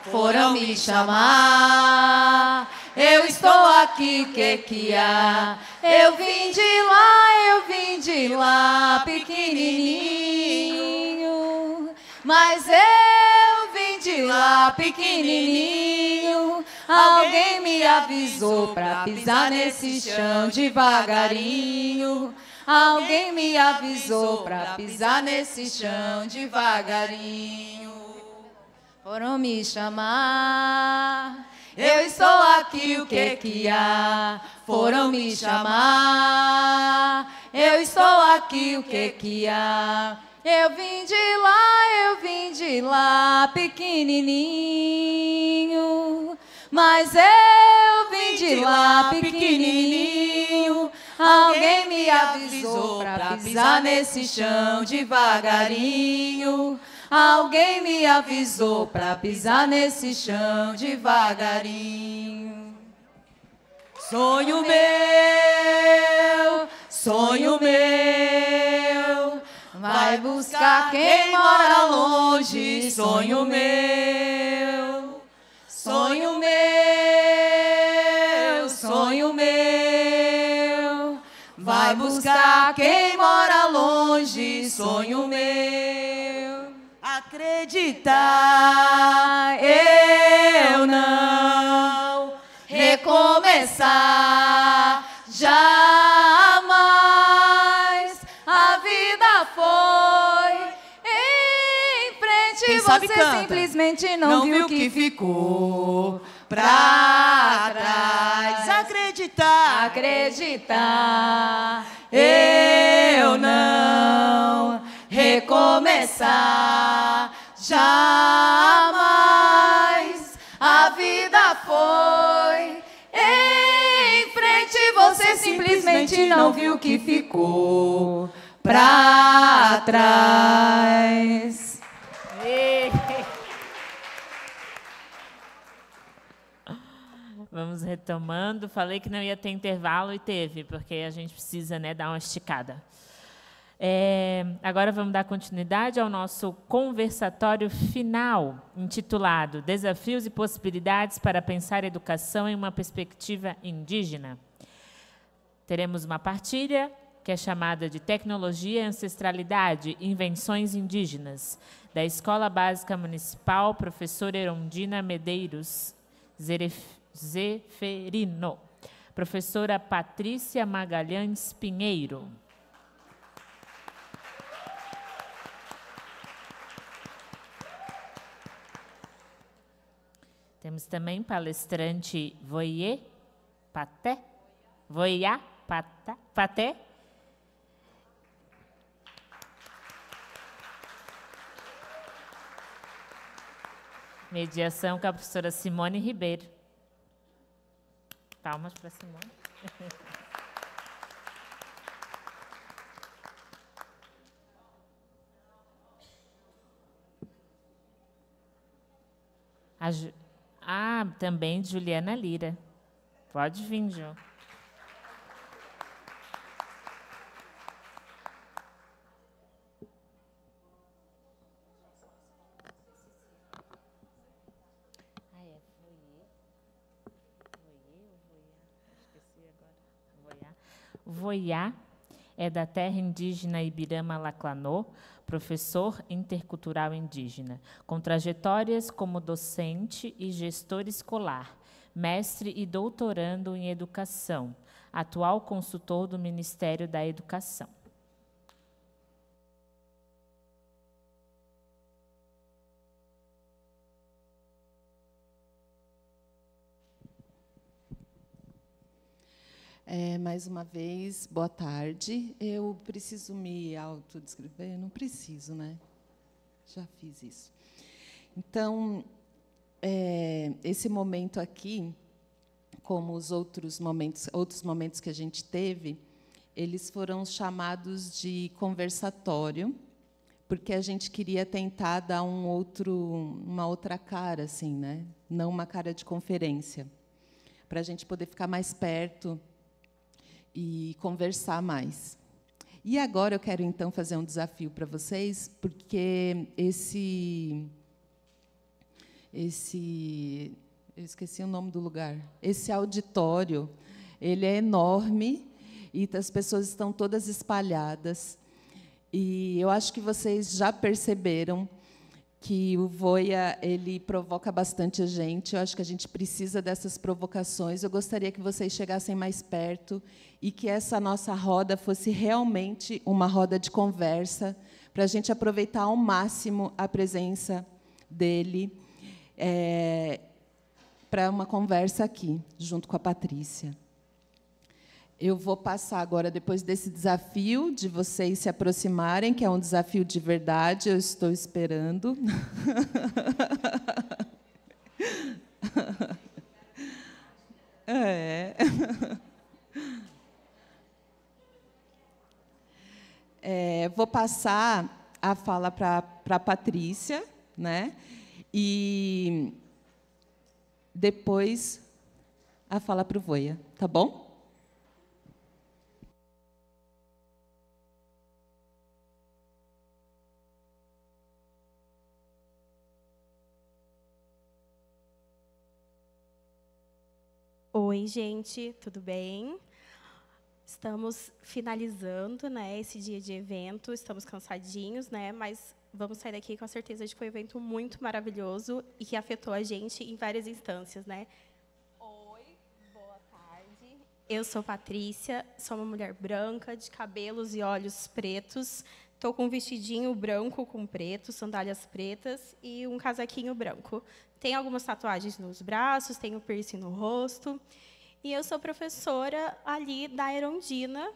foram me chamar. Eu estou aqui, que há? Eu vim de lá, pequenininho. Mas eu vim de lá, pequenininho. Alguém me avisou pra pisar nesse chão devagarinho. Alguém me avisou pra pisar nesse chão devagarinho. Foram me chamar. Eu estou aqui, o que há? Foram me chamar. Eu estou aqui, o que há? Eu vim de lá, pequenininho. Mas eu vim de lá, pequenininho. Alguém me avisou pra pisar nesse chão devagarinho. Alguém me avisou pra pisar nesse chão devagarinho. Sonho meu, vai buscar quem mora longe. Sonho meu, sonho meu, sonho meu, vai buscar quem mora longe. Sonho meu. Acreditar, eu não recomeçar jamais. A vida foi em frente. Quem e sabe você canta. Simplesmente não viu que ficou pra trás. Acreditar, eu não recomeçar jamais. A vida foi em frente, você simplesmente não viu que ficou pra trás. Vamos retomando. Falei que não ia ter intervalo e teve, porque a gente precisa, né, dar uma esticada. Agora vamos dar continuidade ao nosso conversatório final, intitulado Desafios e Possibilidades para Pensar a Educação em uma Perspectiva Indígena. Teremos uma partilha, que é chamada de Tecnologia e Ancestralidade, Invenções Indígenas, da Escola Básica Municipal, professora Erondina Medeiros Zeferino, professora Patrícia Magalhães Pinheiro. Temos também palestrante Voyé Paté, mediação com a professora Simone Ribeiro. Palmas para Simone. Também Juliana Lira. Pode vir, Ju. Voyá é da terra indígena Ibirama-Laclanô, professor intercultural indígena, com trajetórias como docente e gestor escolar, mestre e doutorando em educação, atual consultor do Ministério da Educação. Mais uma vez, boa tarde. Eu preciso me autodescrever? Não preciso, né? Já fiz isso. Então, esse momento aqui, como os outros momentos que a gente teve, eles foram chamados de conversatório, porque a gente queria tentar dar uma outra cara, assim, né? Não uma cara de conferência, para a gente poder ficar mais perto e conversar mais. E agora eu quero, então, fazer um desafio para vocês, porque eu esqueci o nome do lugar, esse auditório, ele é enorme e as pessoas estão todas espalhadas. E eu acho que vocês já perceberam que o Voia ele provoca bastante a gente. Eu acho que a gente precisa dessas provocações. Eu gostaria que vocês chegassem mais perto e que essa nossa roda fosse realmente uma roda de conversa, para a gente aproveitar ao máximo a presença dele para uma conversa aqui, junto com a Patrícia. Eu vou passar agora, depois desse desafio de vocês se aproximarem, que é um desafio de verdade, eu estou esperando. Vou passar a fala para a Patrícia, né? E depois a fala para o Voia, tá bom? Oi, gente, tudo bem? Estamos finalizando, né, esse dia de evento, estamos cansadinhos, né, mas vamos sair daqui com a certeza de que foi um evento muito maravilhoso e que afetou a gente em várias instâncias, né? Oi, boa tarde. Eu sou Patrícia, sou uma mulher branca, de cabelos e olhos pretos. Estou com um vestidinho branco com preto, sandálias pretas e um casaquinho branco. Tenho algumas tatuagens nos braços, tenho piercing no rosto. E eu sou professora ali da Erondina.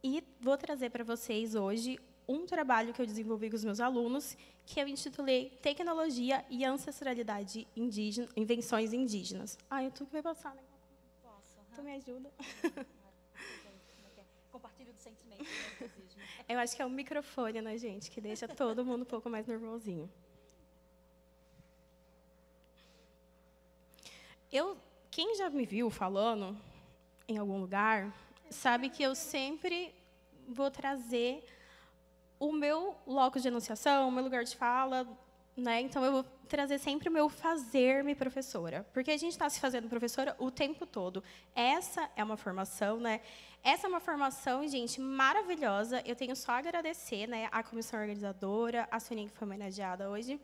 E vou trazer para vocês hoje um trabalho que eu desenvolvi com os meus alunos, que eu intitulei Tecnologia e Ancestralidade Indígena, Invenções Indígenas. Tu que vai passar, né? Posso. Tu me ajuda. Compartilho do sentimento. Eu acho que é o microfone, né, gente, que deixa todo mundo um pouco mais nervosinho. Quem já me viu falando em algum lugar, sabe que eu sempre vou trazer o meu locus de enunciação, o meu lugar de fala, né? Então, eu vou trazer sempre o meu fazer-me professora, porque a gente está se fazendo professora o tempo todo. Essa é uma formação, né? Essa é uma formação, gente, maravilhosa. Eu tenho só a agradecer, né, à comissão organizadora, a Soninha, que foi homenageada hoje.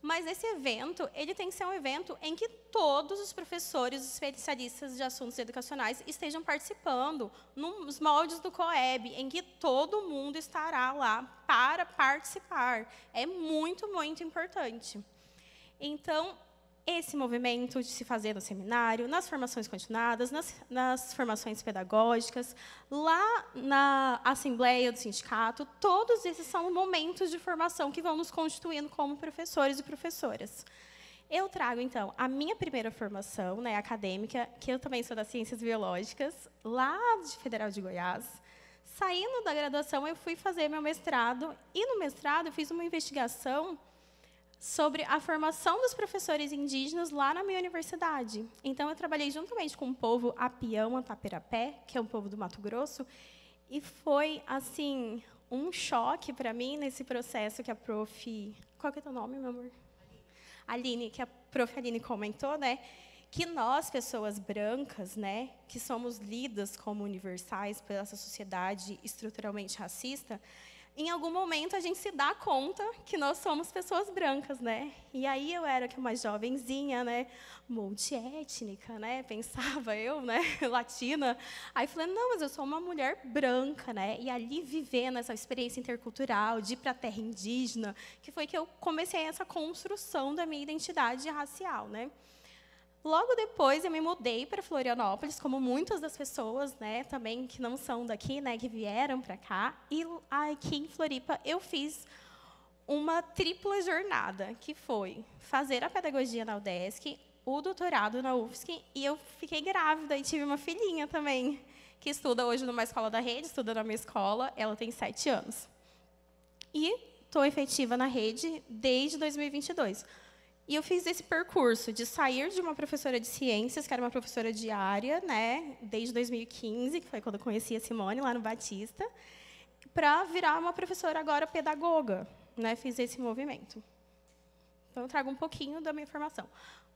Mas esse evento, ele tem que ser um evento em que todos os professores, os especialistas de assuntos educacionais estejam participando, nos moldes do COEB, em que todo mundo estará lá para participar. É muito, muito importante. Então, esse movimento de se fazer no seminário, nas formações continuadas, nas formações pedagógicas, lá na assembleia do sindicato, todos esses são momentos de formação que vão nos constituindo como professores e professoras. Eu trago, então, a minha primeira formação, né, acadêmica, que eu também sou das Ciências Biológicas, lá de Federal de Goiás. Saindo da graduação, eu fui fazer meu mestrado, e no mestrado eu fiz uma investigação sobre a formação dos professores indígenas lá na minha universidade. Então, eu trabalhei juntamente com o povo Apião Tapirapé, que é um povo do Mato Grosso, e foi, assim, um choque para mim nesse processo que a prof... Qual que é o teu nome, meu amor? Aline, que a prof. Aline comentou, né, que nós, pessoas brancas, né, que somos lidas como universais pela essa sociedade estruturalmente racista, em algum momento a gente se dá conta que nós somos pessoas brancas, né? E aí eu era uma jovenzinha, né, multiétnica, né? Pensava eu, né, latina. Aí falei, não, mas eu sou uma mulher branca, né? E ali vivendo essa experiência intercultural, de ir para a terra indígena, que foi que eu comecei essa construção da minha identidade racial, né? Logo depois, eu me mudei para Florianópolis, como muitas das pessoas, né, também que não são daqui, né, que vieram para cá. E aqui em Floripa, eu fiz uma tripla jornada, que foi fazer a pedagogia na UDESC, o doutorado na UFSC, e eu fiquei grávida e tive uma filhinha também, que estuda hoje numa escola da rede, estuda na minha escola, ela tem 7 anos. E estou efetiva na rede desde 2022. E eu fiz esse percurso de sair de uma professora de ciências, que era uma professora diária, né, desde 2015, que foi quando eu conheci a Simone, lá no Batista, para virar uma professora agora pedagoga. Né, fiz esse movimento. Então, eu trago um pouquinho da minha formação.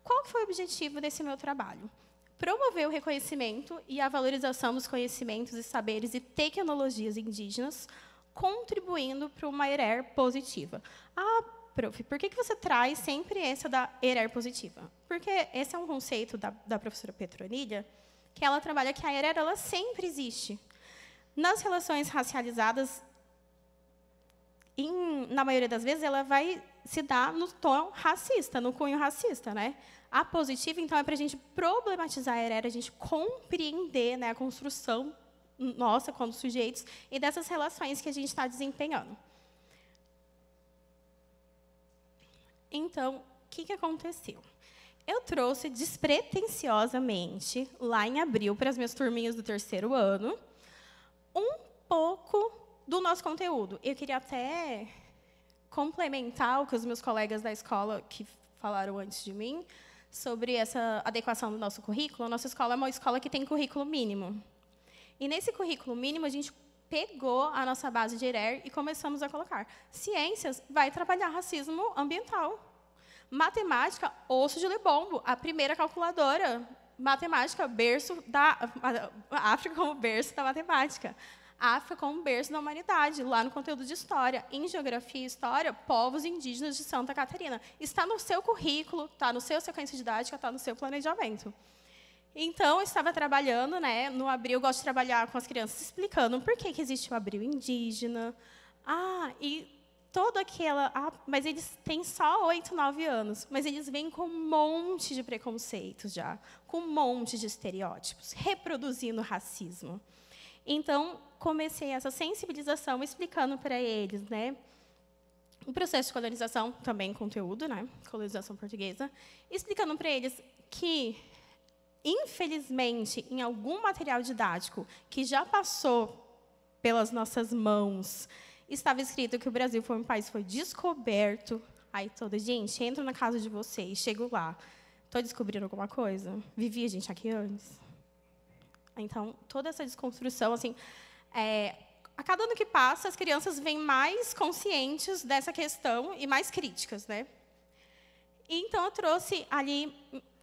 Qual que foi o objetivo desse meu trabalho? Promover o reconhecimento e a valorização dos conhecimentos e saberes e tecnologias indígenas, contribuindo para uma ERER positiva. Ah, prof, por que você traz sempre essa da ERER positiva? Porque esse é um conceito da professora Petronilha, que ela trabalha que a ERER ela sempre existe. Nas relações racializadas, na maioria das vezes, ela vai se dar no tom racista, no cunho racista, né? A positiva, então, é para a gente problematizar a ERER, a gente compreender, né, a construção nossa como sujeitos e dessas relações que a gente está desempenhando. Então, o que aconteceu? Eu trouxe despretensiosamente, lá em abril, para as minhas turminhas do 3º ano, um pouco do nosso conteúdo. Eu queria até complementar o que os meus colegas da escola que falaram antes de mim sobre essa adequação do nosso currículo. A nossa escola é uma escola que tem currículo mínimo. E nesse currículo mínimo, a gente pegou a nossa base de ERER e começamos a colocar. Ciências vai trabalhar racismo ambiental. Matemática, osso de lebombo, a primeira calculadora. Matemática, berço da África como berço da matemática. África como berço da humanidade, lá no conteúdo de História. Em Geografia e História, povos indígenas de Santa Catarina. Está no seu currículo, está no seu sequência didática, está no seu planejamento. Então, eu estava trabalhando, né, no Abril, eu gosto de trabalhar com as crianças, explicando por que existe o Abril indígena. E toda aquela... mas eles têm só 8, 9 anos, mas eles vêm com um monte de preconceitos já, com um monte de estereótipos, reproduzindo racismo. Então, comecei essa sensibilização explicando para eles, né, o processo de colonização, também conteúdo, né, colonização portuguesa, explicando para eles que, infelizmente, em algum material didático que já passou pelas nossas mãos, estava escrito que o Brasil foi um país que foi descoberto. Aí toda, gente, entro na casa de vocês, chego lá, estou descobrindo alguma coisa? Vivia gente aqui antes? Então, toda essa desconstrução, assim, a cada ano que passa, as crianças vêm mais conscientes dessa questão e mais críticas, né? Então, eu trouxe ali,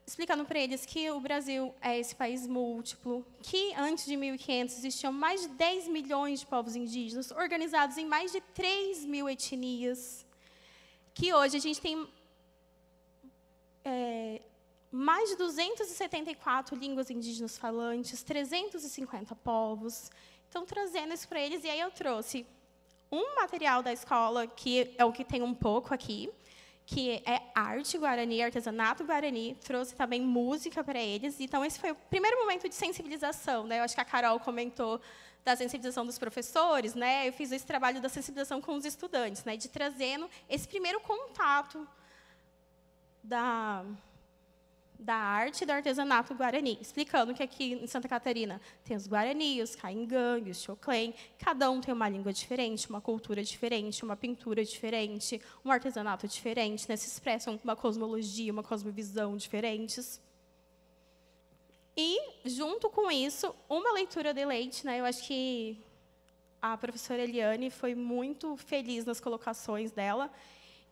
explicando para eles que o Brasil é esse país múltiplo, que antes de 1500 existiam mais de 10 milhões de povos indígenas, organizados em mais de 3.000 etnias, que hoje a gente tem mais de 274 línguas indígenas falantes, 350 povos. Então, trazendo isso para eles, e aí eu trouxe um material da escola, que é o que tem um pouco aqui, que é arte guarani, artesanato guarani, trouxe também música para eles. Então, esse foi o primeiro momento de sensibilização, né? Eu acho que a Carol comentou da sensibilização dos professores, né? Eu fiz esse trabalho da sensibilização com os estudantes, né? De trazendo esse primeiro contato da arte e do artesanato guarani, explicando que aqui em Santa Catarina tem os Guarani, os Caingangue, os Xoclen, cada um tem uma língua diferente, uma cultura diferente, uma pintura diferente, um artesanato diferente, né? Se expressam uma cosmologia, uma cosmovisão diferentes. E, junto com isso, uma leitura de leite, né? Eu acho que a professora Eliane foi muito feliz nas colocações dela,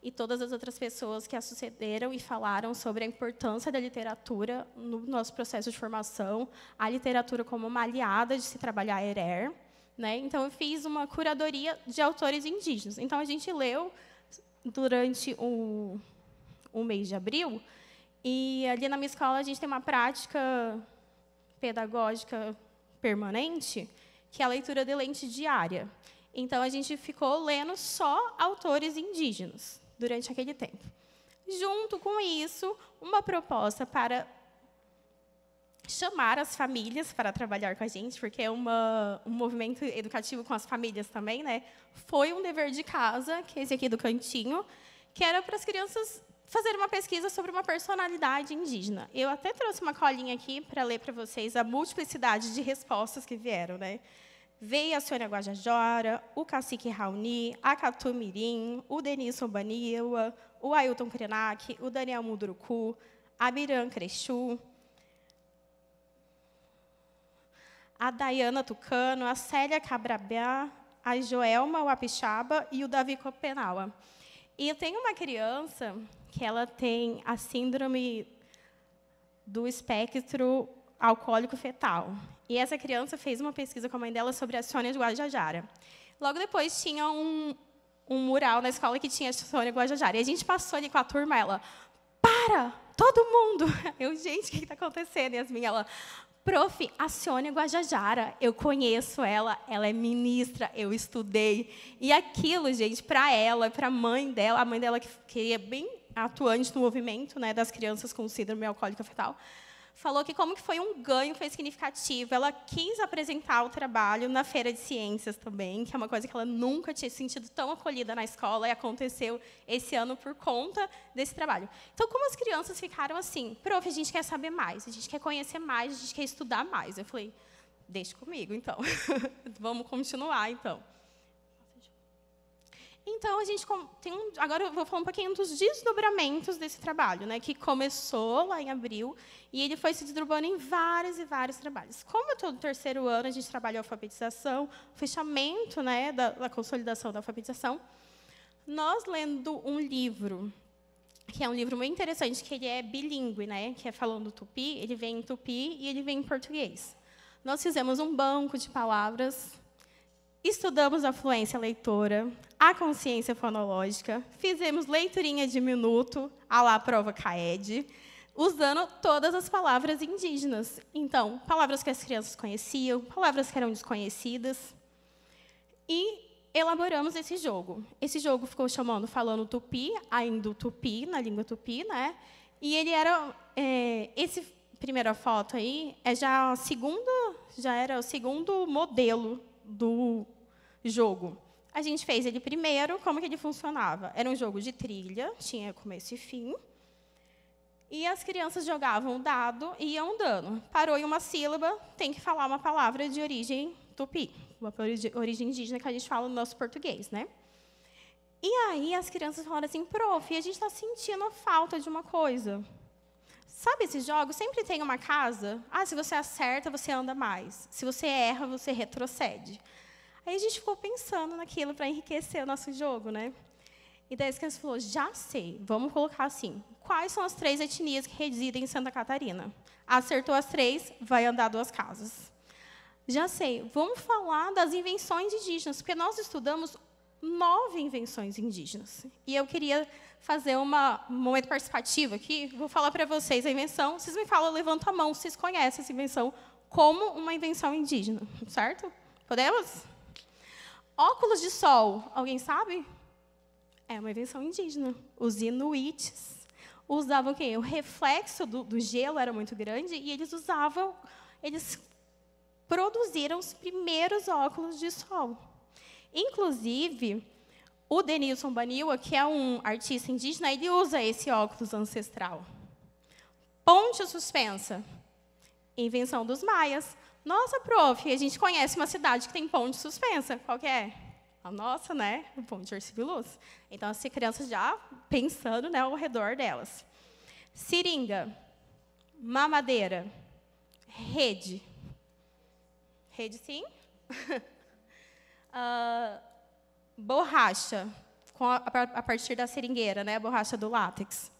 e todas as outras pessoas que a sucederam e falaram sobre a importância da literatura no nosso processo de formação, a literatura como uma aliada de se trabalhar a ERER, né? Então, eu fiz uma curadoria de autores indígenas. Então, a gente leu durante o mês de abril, e ali na minha escola a gente tem uma prática pedagógica permanente, que é a leitura de lente diária. Então, a gente ficou lendo só autores indígenas durante aquele tempo. Junto com isso, uma proposta para chamar as famílias para trabalhar com a gente, porque é um movimento educativo com as famílias também, né? Foi um dever de casa, que é esse aqui do cantinho, que era para as crianças fazerem uma pesquisa sobre uma personalidade indígena. Eu até trouxe uma colinha aqui para ler para vocês a multiplicidade de respostas que vieram, né? Veio a Sônia Guajajara, o Cacique Raoni, a Catu Mirim, o Denilson Baniwa, o Ailton Krenak, o Daniel Munduruku, a Miriam Crechu, a Dayana Tucano, a Célia Cabrabá, a Joelma Wapixaba e o Davi Copenaua. E eu tenho uma criança que ela tem a síndrome do espectro alcoólico fetal. E essa criança fez uma pesquisa com a mãe dela sobre a Sônia de Guajajara. Logo depois, tinha um mural na escola que tinha a Sônia Guajajara. E a gente passou ali com a turma, ela, para, todo mundo. Eu, gente, o que está acontecendo? E Yasmin, ela, prof, a Sônia Guajajara, eu conheço ela é ministra, eu estudei. E aquilo, gente, para ela, para a mãe dela que é bem atuante no movimento, né, das crianças com síndrome alcoólica fetal, falou que como que foi um ganho, foi significativo. Ela quis apresentar o trabalho na Feira de Ciências também, que é uma coisa que ela nunca tinha se sentido tão acolhida na escola, e aconteceu esse ano por conta desse trabalho. Então, como as crianças ficaram assim, prof, a gente quer saber mais, a gente quer conhecer mais, a gente quer estudar mais. Eu falei, deixa comigo, então. Vamos continuar, então. Então, a gente tem agora eu vou falar um pouquinho dos desdobramentos desse trabalho, né, que começou lá em abril, e ele foi se desdobrando em vários e vários trabalhos. Como eu estou no terceiro ano, a gente trabalha a alfabetização, o fechamento, né, da consolidação da alfabetização. Nós, lendo um livro, que é um livro muito interessante, que ele é bilíngue, né, que é falando tupi, ele vem em tupi e ele vem em português. Nós fizemos um banco de palavras, estudamos a fluência leitora, a consciência fonológica, fizemos leiturinha de minuto, à la prova CAED, usando todas as palavras indígenas. Então, palavras que as crianças conheciam, palavras que eram desconhecidas. E elaboramos esse jogo. Esse jogo ficou chamando Falando Tupi, ainda o Tupi, na língua Tupi, né? E ele era... esse primeira foto aí já era o segundo modelo do jogo. A gente fez ele primeiro, como que ele funcionava? Era um jogo de trilha, tinha começo e fim, e as crianças jogavam o dado e iam dando. Parou em uma sílaba, tem que falar uma palavra de origem tupi, uma origem indígena que a gente fala no nosso português, né? E aí as crianças falaram assim, prof, a gente está sentindo a falta de uma coisa. Sabe esses jogos? Sempre tem uma casa. Ah, se você acerta, você anda mais. Se você erra, você retrocede. Aí a gente ficou pensando naquilo para enriquecer o nosso jogo, né? E daí as crianças falaram, já sei, vamos colocar assim, quais são as 3 etnias que residem em Santa Catarina? Acertou as 3, vai andar 2 casas. Já sei, vamos falar das invenções indígenas, porque nós estudamos 9 invenções indígenas. E eu queria fazer um momento participativo aqui, vou falar para vocês a invenção, vocês me falam, levanta a mão, vocês conhecem essa invenção como uma invenção indígena, certo? Podemos? Óculos de sol, alguém sabe? É uma invenção indígena. Os inuites usavam o quê? O reflexo do gelo era muito grande e eles produziram os primeiros óculos de sol. Inclusive, o Denilson Baniwa, que é um artista indígena, ele usa esse óculos ancestral. Ponte suspensa, invenção dos maias. Nossa, prof, a gente conhece uma cidade que tem ponte suspensa. Qual que é? A nossa, né? O Ponte Ercibilus. Então, as crianças já pensando, né, ao redor delas. Seringa, mamadeira, rede. Rede, sim. Borracha, a partir da seringueira, né, a borracha do látex.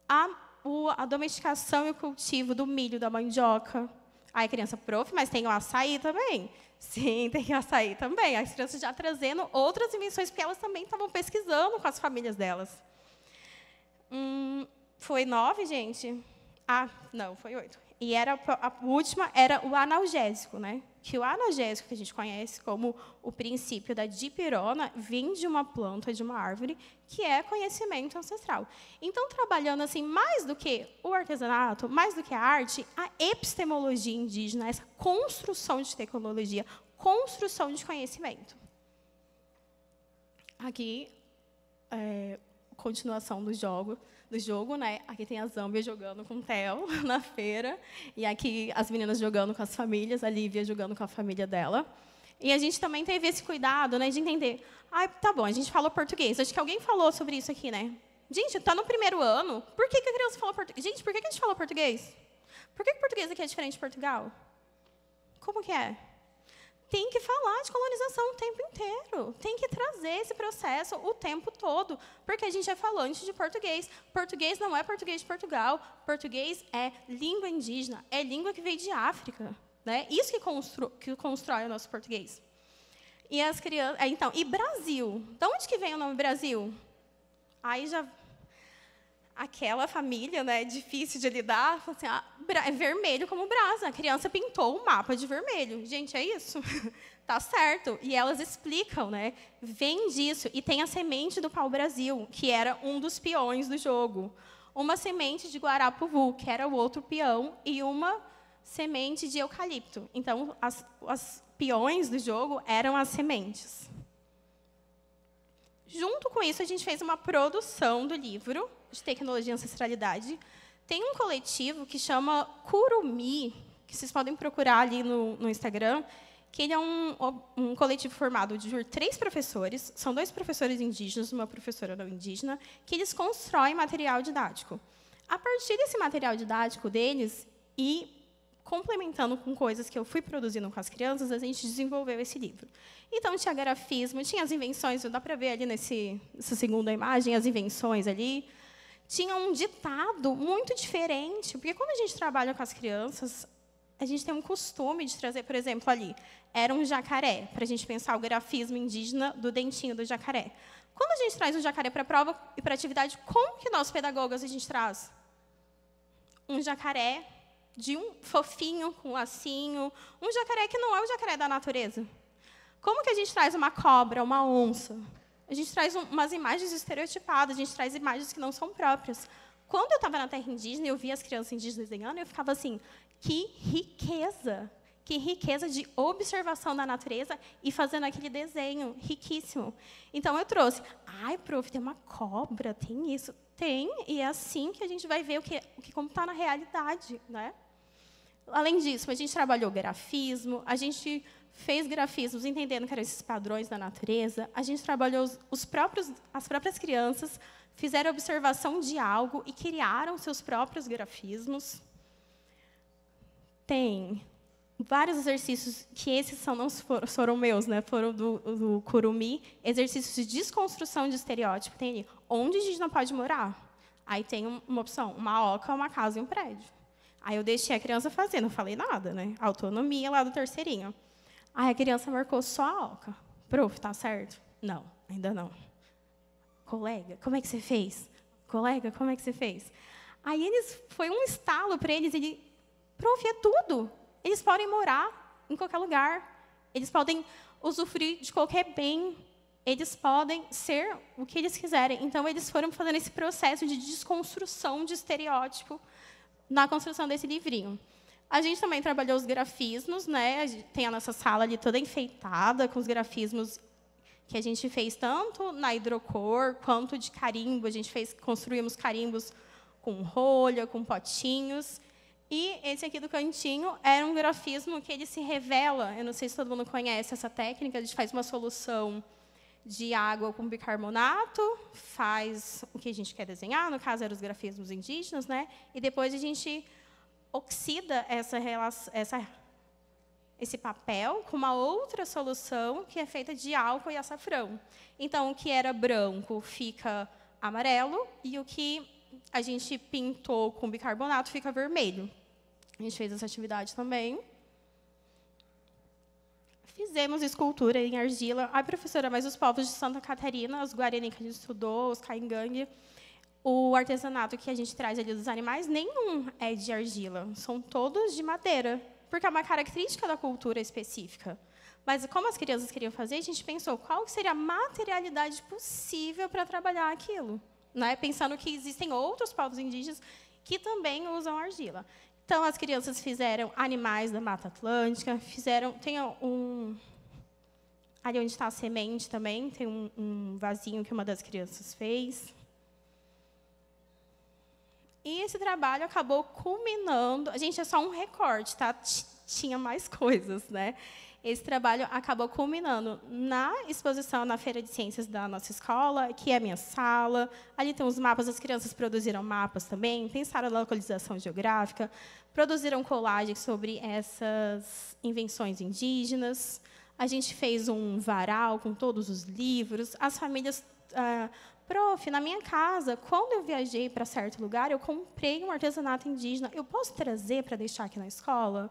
A domesticação e o cultivo do milho, da mandioca. Aí a criança, prof, mas tem o açaí também. Sim, tem o açaí também. As crianças já trazendo outras invenções, porque elas também estavam pesquisando com as famílias delas. Foi 9, gente? Ah, não, foi 8. E a última era o analgésico, né? Que o analgésico que a gente conhece como o princípio da dipirona vem de uma planta, de uma árvore, que é conhecimento ancestral. Então, trabalhando assim, mais do que o artesanato, mais do que a arte, a epistemologia indígena, essa construção de tecnologia, construção de conhecimento. Aqui, continuação do jogo, né? Aqui tem a Zâmbia jogando com o Theo na feira, e aqui as meninas jogando com as famílias, a Lívia jogando com a família dela. E a gente também teve esse cuidado, né, de entender, tá bom, a gente falou português, acho que alguém falou sobre isso aqui, né? Gente, está no primeiro ano, por que a criança fala português? Gente, por que a gente fala português? Por que o português aqui é diferente de Portugal? Como que é? tem que falar de colonização o tempo inteiro. Tem que trazer esse processo o tempo todo. Porque a gente é falante de português. Português não é português de Portugal. Português é língua indígena. É língua que veio de África. Né? Isso que constrói o nosso português. E as crianças... Então, e Brasil? De onde que vem o nome Brasil? Aí já... Aquela família, né, difícil de lidar, assim, é vermelho como brasa. A criança pintou o mapa de vermelho. Gente, é isso? Tá certo. E elas explicam, né? Vem disso. E tem a semente do pau-brasil, que era um dos peões do jogo. Uma semente de guarapuvu, que era o outro peão, e uma semente de eucalipto. Então, as peões do jogo eram as sementes. Junto com isso, a gente fez uma produção do livro de Tecnologia e Ancestralidade. Tem um coletivo que chama Curumi, que vocês podem procurar ali no Instagram, que ele é um coletivo formado por 3 professores, são 2 professores indígenas, uma professora não indígena, que eles constroem material didático. A partir desse material didático deles, e complementando com coisas que eu fui produzindo com as crianças, a gente desenvolveu esse livro. Então, tinha grafismo, tinha as invenções, dá para ver ali nessa segunda imagem, as invenções ali. Tinha um ditado muito diferente, porque quando a gente trabalha com as crianças, a gente tem um costume de trazer, por exemplo, ali, era um jacaré, para a gente pensar o grafismo indígena do dentinho do jacaré. Quando a gente traz um jacaré para a prova e para a atividade, como que nós, pedagogas, a gente traz? Um jacaré de um fofinho, com um lacinho, um jacaré que não é o jacaré da natureza. Como que a gente traz uma cobra, uma onça? A gente traz umas imagens estereotipadas, a gente traz imagens que não são próprias. Quando eu estava na terra indígena e eu via as crianças indígenas desenhando, eu ficava assim, que riqueza de observação da natureza e fazendo aquele desenho riquíssimo. Então, eu trouxe, prof, tem uma cobra, tem isso. Tem, e é assim que a gente vai ver como está na realidade. Né? Além disso, a gente trabalhou grafismo, a gente fez grafismos entendendo que eram esses padrões da natureza, a gente trabalhou as próprias crianças, fizeram observação de algo e criaram seus próprios grafismos. Tem vários exercícios que esses não foram meus, né? Foram do Curumi, exercícios de desconstrução de estereótipo. Tem ali, onde a gente não pode morar? Aí tem uma opção, uma oca, uma casa e um prédio. Aí eu deixei a criança fazer, não falei nada, né? Autonomia lá do terceirinho. Aí a criança marcou só a oca. Prof, tá certo? Não, ainda não. Colega, como é que você fez? Colega, como é que você fez? Aí foi um estalo para eles. Prof, é tudo. Eles podem morar em qualquer lugar. Eles podem usufruir de qualquer bem. Eles podem ser o que eles quiserem. Então, eles foram fazendo esse processo de desconstrução de estereótipo na construção desse livrinho. A gente também trabalhou os grafismos, né? Tem a nossa sala ali toda enfeitada com os grafismos que a gente fez tanto na hidrocor quanto de carimbo. Construímos carimbos com rolha, com potinhos. E esse aqui do cantinho era um grafismo que ele se revela. Eu não sei se todo mundo conhece essa técnica. A gente faz uma solução de água com bicarbonato, faz o que a gente quer desenhar, no caso, eram os grafismos indígenas, né? E depois a gente oxida esse papel com uma outra solução que é feita de álcool e açafrão. Então, o que era branco fica amarelo e o que a gente pintou com bicarbonato fica vermelho. A gente fez essa atividade também. Fizemos escultura em argila. Ai, professora, mas os povos de Santa Catarina, os Guarani que a gente estudou, os Caingangue, o artesanato que a gente traz ali dos animais, nenhum é de argila. São todos de madeira, porque é uma característica da cultura específica. Mas, como as crianças queriam fazer, a gente pensou qual seria a materialidade possível para trabalhar aquilo. Né? Pensando que existem outros povos indígenas que também usam argila. Então, as crianças fizeram animais da Mata Atlântica, tem ali onde está a semente também, tem um vasinho que uma das crianças fez. E esse trabalho acabou culminando... A gente, é só um recorte, tá? Tinha mais coisas, né? Esse trabalho acabou culminando na exposição na Feira de Ciências da nossa escola, que é a minha sala. Ali tem os mapas, as crianças produziram mapas também, pensaram na localização geográfica, produziram colagens sobre essas invenções indígenas. A gente fez um varal com todos os livros. As famílias... prof, na minha casa, quando eu viajei para certo lugar, eu comprei um artesanato indígena. Eu posso trazer para deixar aqui na escola?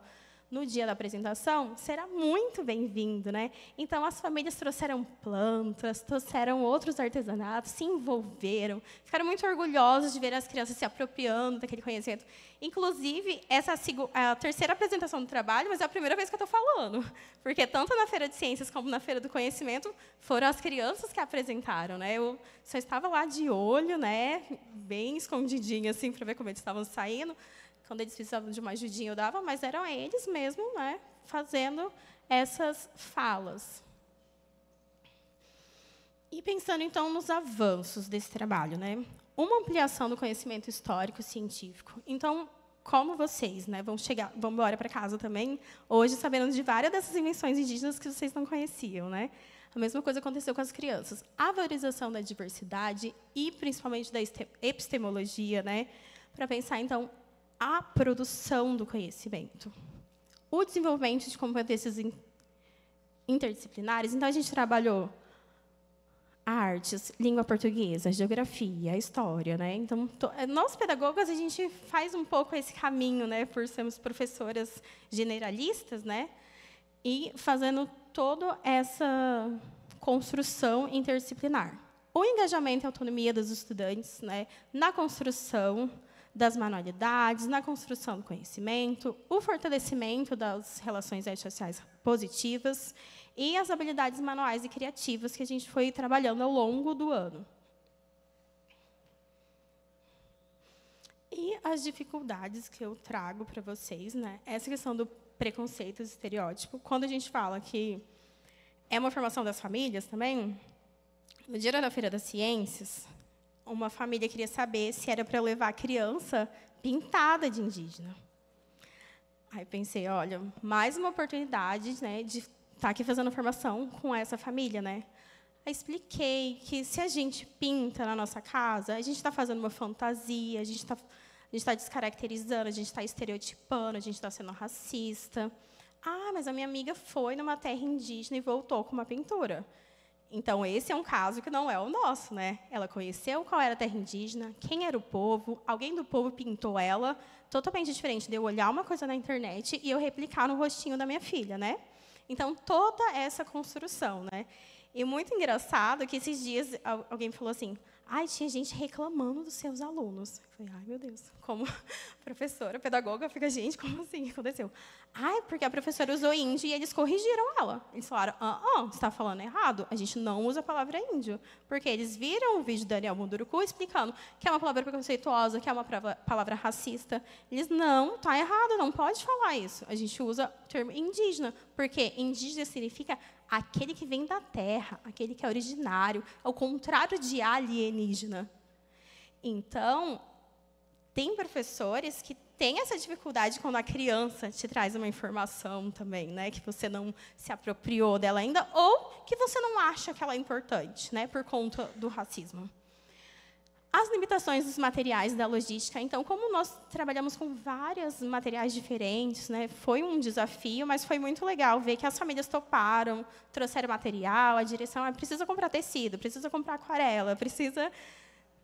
No dia da apresentação, será muito bem-vindo, né? Então, as famílias trouxeram plantas, trouxeram outros artesanatos, se envolveram, ficaram muito orgulhosos de ver as crianças se apropriando daquele conhecimento. Inclusive, essa é a terceira apresentação do trabalho, mas é a primeira vez que eu estou falando, porque tanto na Feira de Ciências como na Feira do Conhecimento, foram as crianças que apresentaram, né? Eu só estava lá de olho, né? Bem escondidinha, assim, para ver como eles estavam saindo. Quando eles precisavam de uma ajudinha, eu dava, mas eram eles mesmos, né, fazendo essas falas. E pensando, então, nos avanços desse trabalho, né? Uma ampliação do conhecimento histórico científico. Então, como vocês, né, vão embora para casa também, hoje, sabendo de várias dessas invenções indígenas que vocês não conheciam, né? A mesma coisa aconteceu com as crianças. A valorização da diversidade e, principalmente, da epistemologia, né, para pensar, então, a produção do conhecimento. O desenvolvimento de competências interdisciplinares. Então, a gente trabalhou artes, língua portuguesa, geografia, história, né? Então, nós, pedagogas, a gente faz um pouco esse caminho, né, por sermos professoras generalistas, né, e fazendo toda essa construção interdisciplinar. O engajamento e autonomia dos estudantes, né, na construção das manualidades, na construção do conhecimento, o fortalecimento das relações étnico-sociais positivas e as habilidades manuais e criativas que a gente foi trabalhando ao longo do ano. E as dificuldades que eu trago para vocês, né? Essa questão do preconceito e estereótipo. Quando a gente fala que é uma formação das famílias também, no dia da Feira das Ciências, uma família queria saber se era para levar a criança pintada de indígena. Aí pensei, olha, mais uma oportunidade, né, de estar aqui fazendo formação com essa família, né? Aí expliquei que se a gente pinta na nossa casa, a gente está fazendo uma fantasia, a gente está descaracterizando, a gente está estereotipando, a gente está sendo racista. Ah, mas a minha amiga foi numa terra indígena e voltou com uma pintura. Então, esse é um caso que não é o nosso, né? Ela conheceu qual era a terra indígena, quem era o povo, alguém do povo pintou ela, totalmente diferente de eu olhar uma coisa na internet e eu replicar no rostinho da minha filha, né? Então, toda essa construção, né? E muito engraçado que esses dias alguém falou assim, ai, tinha gente reclamando dos seus alunos. Eu falei, ai, meu Deus, como professora, pedagoga, fica, gente, como assim? O que aconteceu? Ai, porque a professora usou índio e eles corrigiram ela. Eles falaram, você está falando errado, a gente não usa a palavra índio. Porque eles viram o vídeo do Daniel Munduruku explicando que é uma palavra preconceituosa, que é uma palavra racista. Eles, não, está errado, não pode falar isso. A gente usa o termo indígena, porque indígena significa aquele que vem da terra, aquele que é originário, é o contrário de alienígena. Então, tem professores que têm essa dificuldade quando a criança te traz uma informação também, né, que você não se apropriou dela ainda, ou que você não acha que ela é importante, né, por conta do racismo. As limitações dos materiais da logística. Então, como nós trabalhamos com vários materiais diferentes, né, foi um desafio, mas foi muito legal ver que as famílias toparam, trouxeram material, a direção precisa comprar tecido, precisa comprar aquarela, precisa,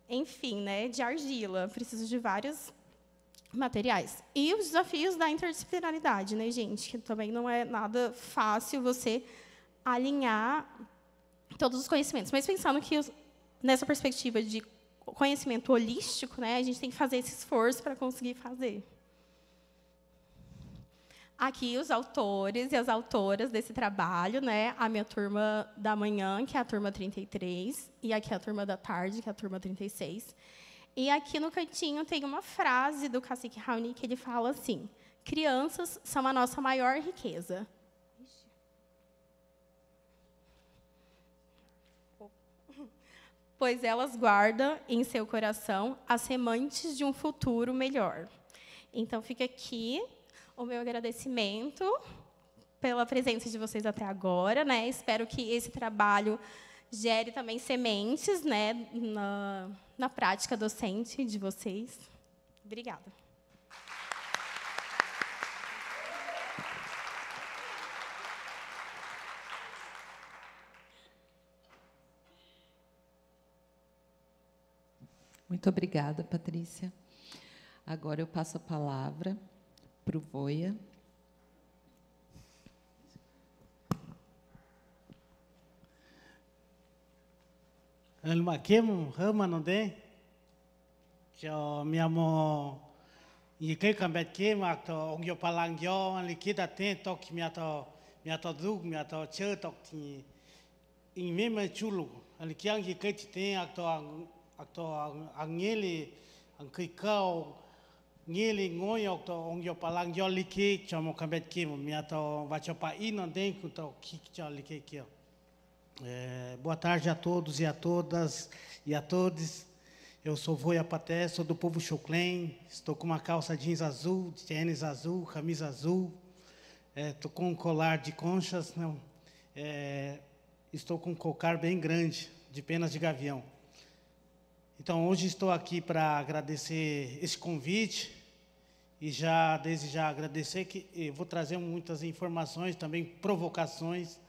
enfim, né, de argila, precisa de vários materiais. E os desafios da interdisciplinaridade, né, gente, que também não é nada fácil você alinhar todos os conhecimentos. Mas pensando que nessa perspectiva de conhecimento holístico, né, a gente tem que fazer esse esforço para conseguir fazer. Aqui os autores e as autoras desse trabalho, né, a minha turma da manhã, que é a turma 33, e aqui a turma da tarde, que é a turma 36. E aqui no cantinho tem uma frase do Cacique Raoni que ele fala assim, crianças são a nossa maior riqueza. Pois elas guardam em seu coração as sementes de um futuro melhor. Então, fica aqui o meu agradecimento pela presença de vocês até agora, né? Espero que esse trabalho gere também sementes, né, na prática docente de vocês. Obrigada. Muito obrigada, Patrícia. Agora eu passo a palavra para o Voia. Almaquemo, rama não tem? Cho me amo e que cambet que macto ongyo palangyo ali kita tem toque me ato dug me ato che toque em mesmo chulo ali que angi que tem acto angeli angkikau ngeli ngoyo acto ongyo palangyo ali que chamo cambet que me ato vacho pa I não tem que to que ali que boa tarde a todos e a todas e a todos. Eu sou Voia Paté, sou do povo Choclen. Estou com uma calça jeans azul, tênis azul, camisa azul. Estou com um colar de conchas. Não, estou com um cocar bem grande, de penas de gavião. Então, hoje estou aqui para agradecer esse convite. E desde já agradecer que vou trazer muitas informações, também provocações,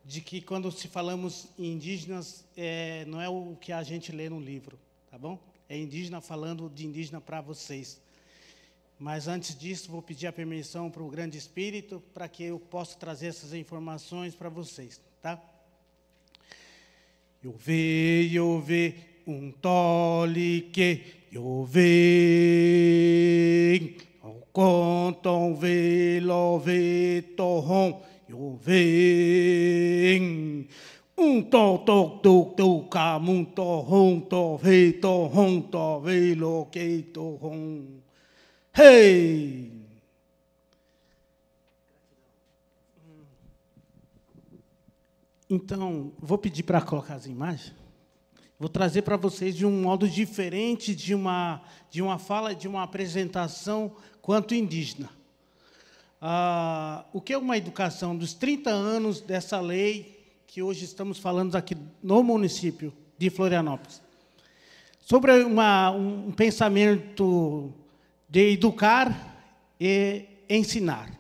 de que quando se falamos em indígenas, não é o que a gente lê no livro, tá bom? É indígena falando de indígena para vocês. Mas antes disso, vou pedir a permissão para o Grande Espírito para que eu possa trazer essas informações para vocês, tá? Eu ve um tole que eu ve o conton ve lo ve torron. Eu venho to camun to hon to ve to hon to ve lo que to hon. Hey! Então, vou pedir para colocar as imagens. Vou trazer para vocês de um modo diferente de uma fala, de uma apresentação quanto indígena. O que é uma educação dos 30 anos dessa lei que hoje estamos falando aqui no município de Florianópolis. Sobre um pensamento de educar e ensinar.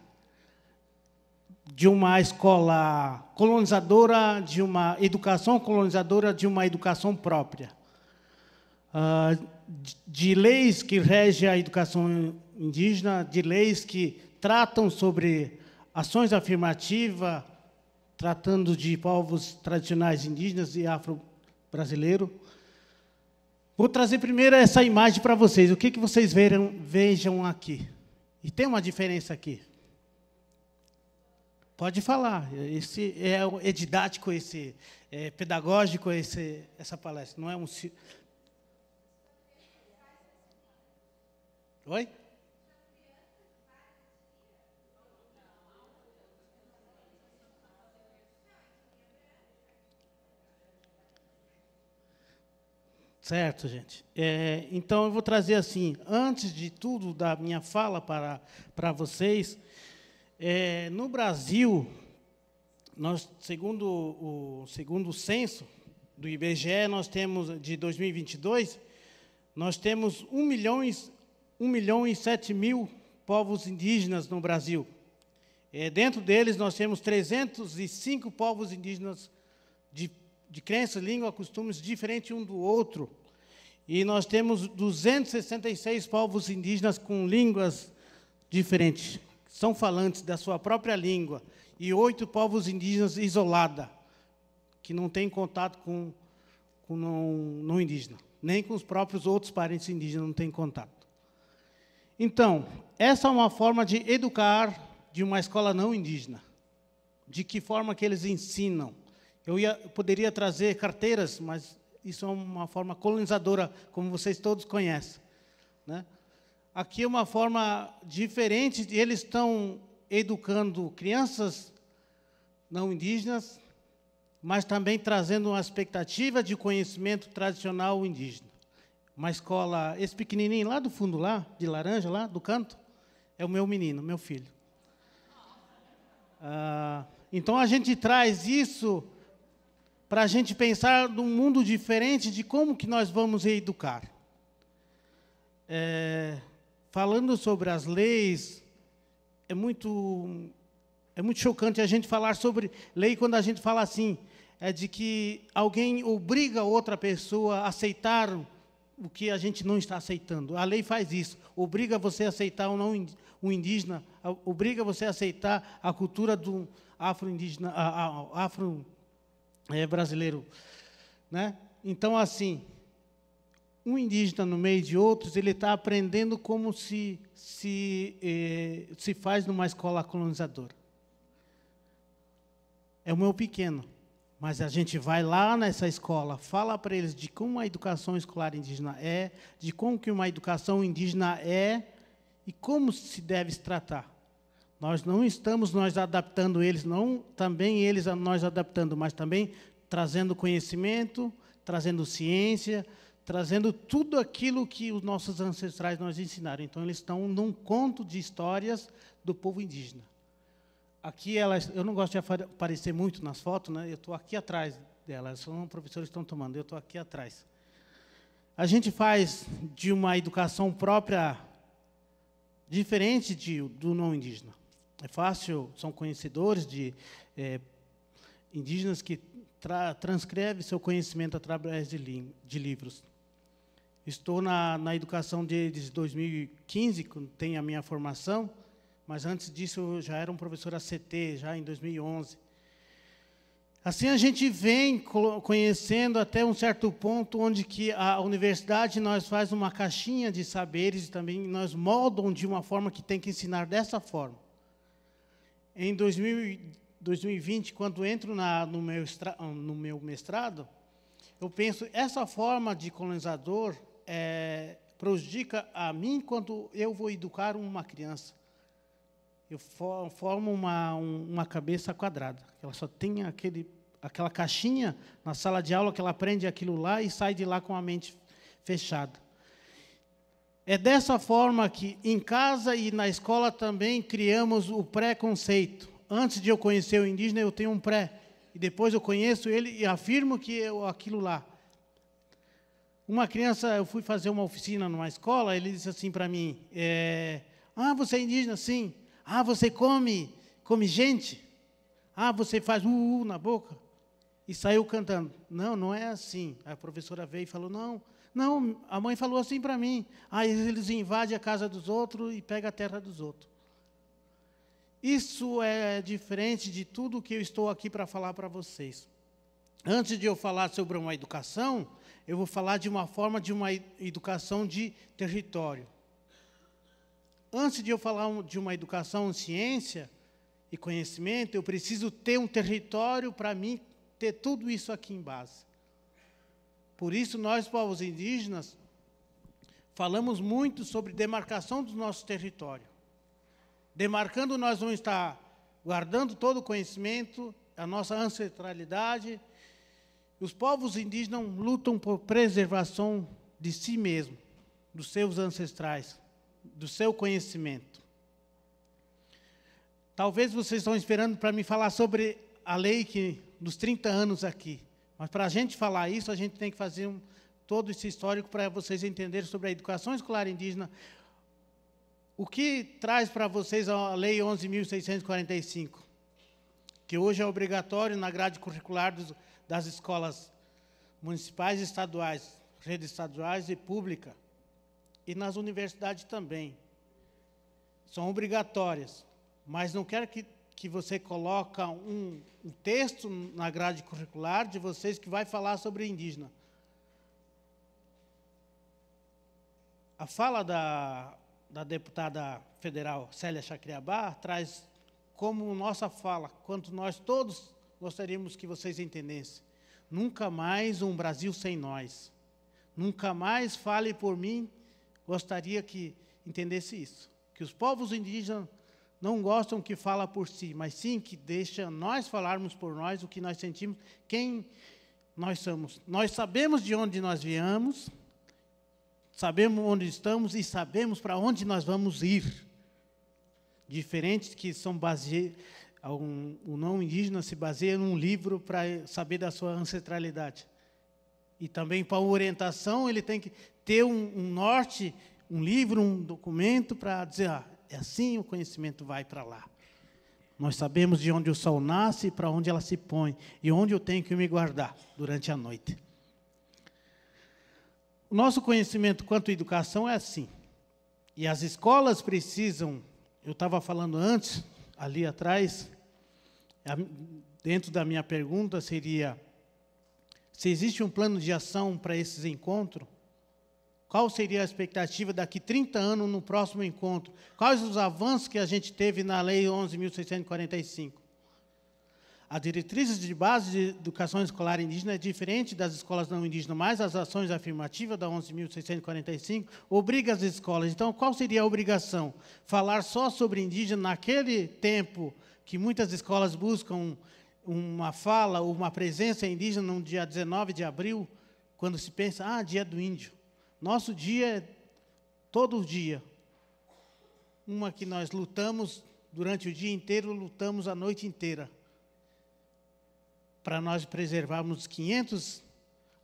De uma escola colonizadora, de uma educação colonizadora, de uma educação própria. De leis que regem a educação indígena, de leis que tratam sobre ações afirmativas, tratando de povos tradicionais indígenas e afro-brasileiros. Vou trazer primeiro essa imagem para vocês. O que vocês vejam aqui? E tem uma diferença aqui. Pode falar. Esse é didático, é pedagógico, essa palestra. Não é um... Oi? Certo, gente. Então, eu vou trazer assim, antes de tudo, da minha fala para vocês, no Brasil, segundo o censo do IBGE, nós temos, de 2022, nós temos 1 milhão e 7 mil povos indígenas no Brasil. Dentro deles, nós temos 305 povos indígenas de crença, língua, costumes diferentes um do outro. E nós temos 266 povos indígenas com línguas diferentes, são falantes da sua própria língua, e 8 povos indígenas isolados, que não têm contato com não indígena, nem com os próprios outros parentes indígenas não têm contato. Então, essa é uma forma de educar de uma escola não indígena. De que forma que eles ensinam? Eu poderia trazer carteiras, mas isso é uma forma colonizadora, como vocês todos conhecem, né? Aqui é uma forma diferente, eles estão educando crianças não indígenas, mas também trazendo uma expectativa de conhecimento tradicional indígena. Uma escola, esse pequenininho lá do fundo, lá, de laranja, lá do canto, é o meu menino, meu filho. Então, a gente traz isso para a gente pensar num mundo diferente de como que nós vamos educar. Falando sobre as leis, é muito chocante a gente falar sobre lei quando a gente fala assim, de que alguém obriga outra pessoa a aceitar o que a gente não está aceitando. A lei faz isso, obriga você a aceitar o indígena, obriga você a aceitar a cultura do afro-indígena, brasileiro, né? Então, assim, um indígena no meio de outros, ele está aprendendo como se faz numa escola colonizadora. É o meu pequeno, mas a gente vai lá nessa escola, fala para eles de como a educação escolar indígena é, de como que uma educação indígena é e como se deve se tratar. Nós não estamos adaptando eles, não também eles nós adaptando, mas também trazendo conhecimento, trazendo ciência, trazendo tudo aquilo que os nossos ancestrais nos ensinaram. Então, eles estão num conto de histórias do povo indígena. Aqui, eu não gosto de aparecer muito nas fotos, né? Eu estou aqui atrás delas, são professores que estão tomando, eu estou aqui atrás. A gente faz de uma educação própria, diferente do não indígena. É fácil, são conhecedores de indígenas que transcrevem seu conhecimento através de livros. Estou na educação desde 2015, quando tenho a minha formação, mas antes disso eu já era um professor ACT, já em 2011. Assim a gente vem conhecendo até um certo ponto onde que a universidade nós faz uma caixinha de saberes e também nós moldam de uma forma que tem que ensinar dessa forma. Em 2020, quando entro no meu mestrado, eu penso, essa forma de colonizador prejudica a mim quando eu vou educar uma criança. Eu formo uma cabeça quadrada. Ela só tem aquela caixinha na sala de aula que ela aprende aquilo lá e sai de lá com a mente fechada. É dessa forma que, em casa e na escola, também criamos o preconceito. Antes de eu conhecer o indígena, eu tenho um pré. E depois eu conheço ele e afirmo que é aquilo lá. Uma criança, eu fui fazer uma oficina numa escola, ele disse assim para mim, você é indígena? Sim. Ah, você come gente? Ah, você faz na boca? E saiu cantando. Não, não é assim. A professora veio e falou, não, a mãe falou assim para mim. Aí eles invadem a casa dos outros e pegam a terra dos outros. Isso é diferente de tudo que eu estou aqui para falar para vocês. Antes de eu falar sobre uma educação, eu vou falar de uma forma de uma educação de território. Antes de eu falar de uma educação em ciência e conhecimento, eu preciso ter um território para mim ter tudo isso aqui em base. Por isso, nós, povos indígenas, falamos muito sobre demarcação do nosso território. Demarcando, nós vamos estar guardando todo o conhecimento, a nossa ancestralidade. Os povos indígenas lutam por preservação de si mesmos, dos seus ancestrais, do seu conhecimento. Talvez vocês estão esperando para me falar sobre a lei dos 30 anos aqui. Mas para a gente falar isso, a gente tem que fazer todo esse histórico para vocês entenderem sobre a educação escolar indígena. O que traz para vocês a Lei 11.645, que hoje é obrigatório na grade curricular das escolas municipais e estaduais, redes estaduais e pública, e nas universidades também. São obrigatórias, mas não quero que você coloque um texto na grade curricular de vocês que vai falar sobre indígena. A fala da deputada federal Célia Chacriabá traz como nossa fala, quanto nós todos gostaríamos que vocês entendessem. Nunca mais um Brasil sem nós. Nunca mais fale por mim. Gostaria que entendesse isso. Que os povos indígenas não gostam que fala por si, mas sim que deixa nós falarmos por nós o que nós sentimos, quem nós somos. Nós sabemos de onde nós viemos, sabemos onde estamos e sabemos para onde nós vamos ir. Diferentes que são o não indígena se baseia num livro para saber da sua ancestralidade. E também para orientação ele tem que ter um norte, um livro, um documento para dizer, é assim o conhecimento vai para lá. Nós sabemos de onde o sol nasce e para onde ela se põe, e onde eu tenho que me guardar durante a noite. O nosso conhecimento quanto à educação é assim. E as escolas precisam, eu estava falando antes, ali atrás, dentro da minha pergunta seria, se existe um plano de ação para esses encontros, qual seria a expectativa daqui 30 anos no próximo encontro? Quais os avanços que a gente teve na Lei 11.645? As diretrizes de base de educação escolar indígena é diferente das escolas não indígenas, mas as ações afirmativas da 11.645 obrigam as escolas. Então, qual seria a obrigação? Falar só sobre indígena naquele tempo que muitas escolas buscam uma fala ou uma presença indígena no dia 19 de abril, quando se pensa, dia do índio. Nosso dia é todo dia. Uma que nós lutamos durante o dia inteiro, lutamos a noite inteira, para nós preservarmos 500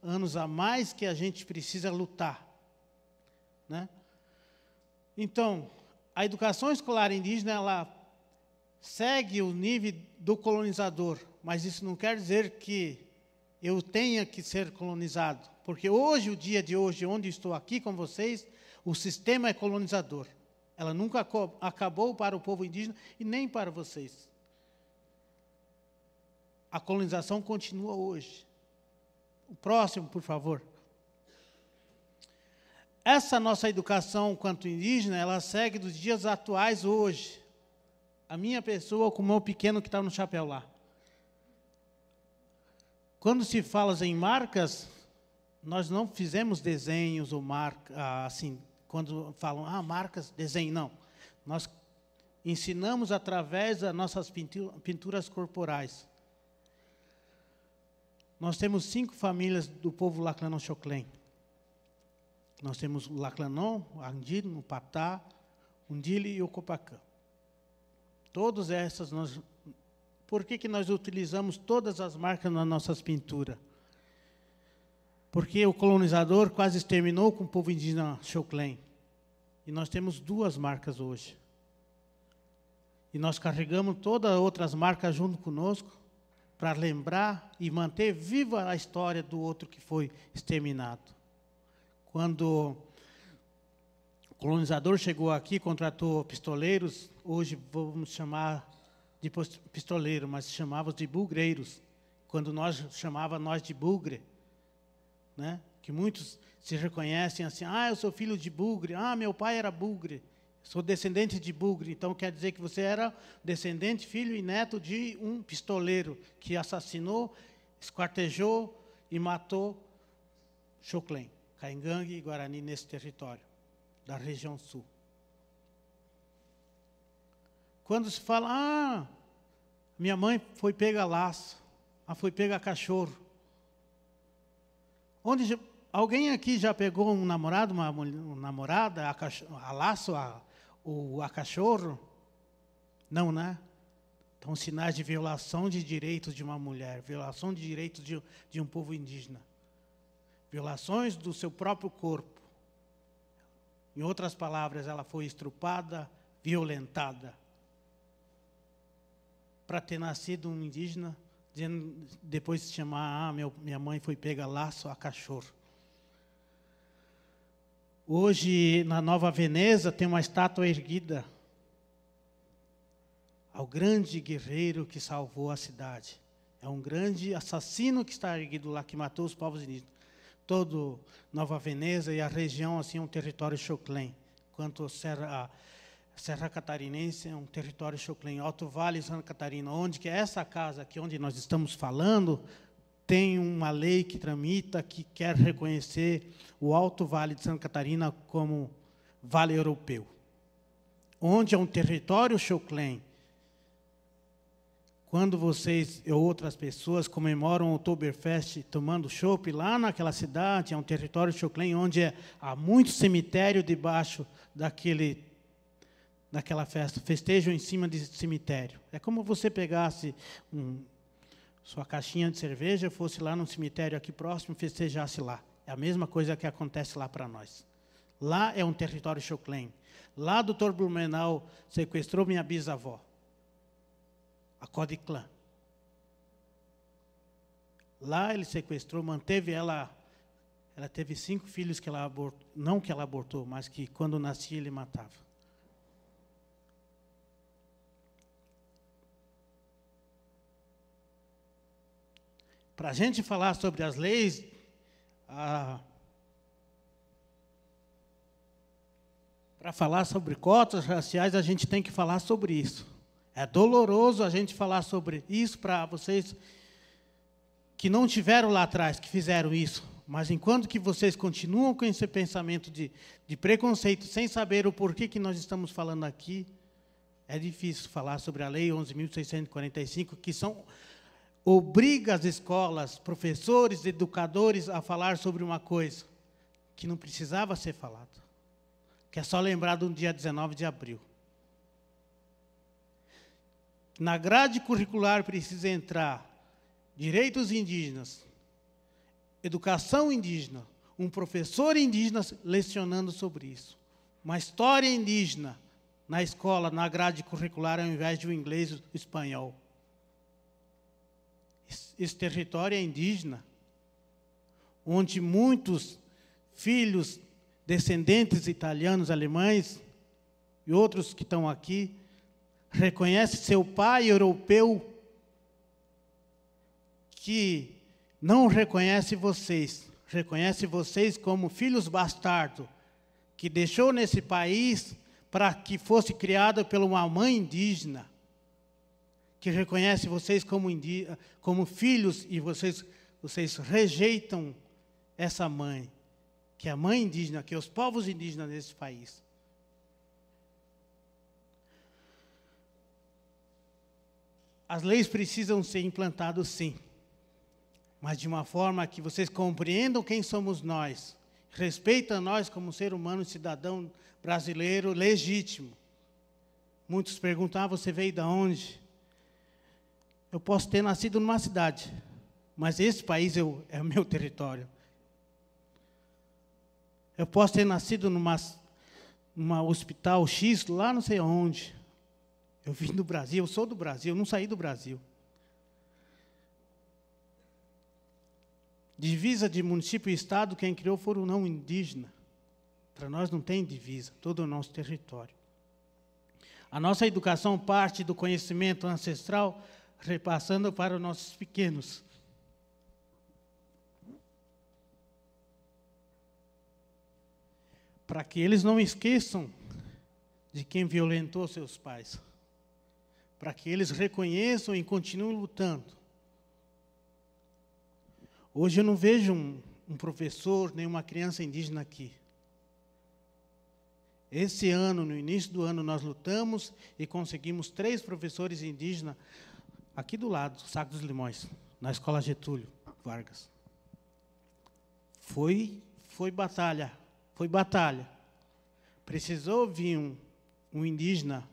anos a mais que a gente precisa lutar, né? Então, a educação escolar indígena, ela segue o nível do colonizador, mas isso não quer dizer que eu tenha que ser colonizado, porque hoje, o dia de hoje, onde estou aqui com vocês, o sistema é colonizador. Ela nunca acabou para o povo indígena e nem para vocês. A colonização continua hoje. O próximo, por favor. Essa nossa educação quanto indígena, ela segue dos dias atuais hoje. A minha pessoa com o meu pequeno que está no chapéu lá. Quando se fala em marcas, nós não fizemos desenhos ou marcas, assim, quando falam, marcas, desenho, não. Nós ensinamos através das nossas pinturas corporais. Nós temos 5 famílias do povo Laclanon-Xoclen. Nós temos o Laclanon, o Andino, o Patá, o Ndili e o Copacã. Todas essas, por que nós utilizamos todas as marcas nas nossas pinturas? Porque o colonizador quase exterminou com o povo indígena Xoclen. E nós temos 2 marcas hoje. E nós carregamos todas as outras marcas junto conosco, para lembrar e manter viva a história do outro que foi exterminado. Quando o colonizador chegou aqui, contratou pistoleiros, hoje vamos chamar de pistoleiro, mas chamávamos de bugreiros, quando nós chamávamos de bugre, né? Que muitos se reconhecem assim, eu sou filho de bugre, meu pai era bugre. Sou descendente de bugre, então quer dizer que você era descendente, filho e neto de um pistoleiro que assassinou, esquartejou e matou Xoclen, Caingangue e Guarani nesse território, da região sul. Quando se fala, minha mãe foi pega a laço, foi pega a cachorro. Alguém aqui já pegou um namorado, uma namorada, a laço, a cachorro? Não, né? Então, sinais de violação de direitos de uma mulher, violação de direitos de um povo indígena, violações do seu próprio corpo. Em outras palavras, ela foi estrupada, violentada. Para ter nascido um indígena, depois se chamar, minha mãe foi pega laço a cachorro. Hoje, na Nova Veneza, tem uma estátua erguida ao grande guerreiro que salvou a cidade. É um grande assassino que está erguido lá, que matou os povos indígenas. Todo Nova Veneza e a região assim, é um território Xoclen. Quanto a Serra Catarinense é um território Xoclen. Alto Vale, Santa Catarina, onde que é essa casa aqui, onde nós estamos falando, tem uma lei que tramita, que quer reconhecer o Alto Vale de Santa Catarina como Vale Europeu, onde é um território Xoclen. Quando vocês e outras pessoas comemoram o Oktoberfest tomando chopp lá naquela cidade, é um território Xoclen, onde há muito cemitério debaixo daquela festa, festejam em cima de cemitério. É como você pegasse sua caixinha de cerveja, fosse lá num cemitério aqui próximo, festejasse lá. É a mesma coisa que acontece lá para nós. Lá é um território Xoclen. Lá, Dr. Blumenau sequestrou minha bisavó, a Codiclã. Lá ele sequestrou, manteve ela ela teve 5 filhos que ela abortou, não que ela abortou, mas que quando nascia ele matava. Para a gente falar sobre as leis, para falar sobre cotas raciais, a gente tem que falar sobre isso. É doloroso a gente falar sobre isso para vocês que não tiveram lá atrás, que fizeram isso. Mas enquanto que vocês continuam com esse pensamento de preconceito, sem saber o porquê que nós estamos falando aqui, é difícil falar sobre a Lei 11.645, que obriga as escolas, professores, educadores a falar sobre uma coisa que não precisava ser falado, que é só lembrar do dia 19 de abril. Na grade curricular precisa entrar direitos indígenas, educação indígena, um professor indígena lecionando sobre isso, uma história indígena na escola, na grade curricular, ao invés de o inglês e o espanhol. Esse território é indígena, onde muitos filhos descendentes italianos, alemães e outros que estão aqui reconhecem seu pai europeu, que não reconhece vocês como filhos bastardos, que deixou nesse país para que fosse criado por uma mãe indígena, que reconhece vocês como filhos, e vocês rejeitam essa mãe, que é a mãe indígena, que é os povos indígenas desse país. As leis precisam ser implantadas, sim, mas de uma forma que vocês compreendam quem somos nós, respeitam nós como ser humano e cidadão brasileiro legítimo. Muitos perguntam, você veio de onde? Eu posso ter nascido numa cidade, mas esse país é o meu território. Eu posso ter nascido numa hospital X, lá não sei onde. Eu vim do Brasil, eu sou do Brasil, eu não saí do Brasil. Divisa de município e estado, quem criou foram o não indígena. Para nós não tem divisa, todo o nosso território. A nossa educação parte do conhecimento ancestral, repassando para os nossos pequenos. Para que eles não esqueçam de quem violentou seus pais. Para que eles reconheçam e continuem lutando. Hoje eu não vejo um professor, nem uma criança indígena aqui. Esse ano, no início do ano, nós lutamos e conseguimos 3 professores indígenas aqui do lado, Saco dos Limões, na Escola Getúlio Vargas. Foi batalha. Precisou vir um indígena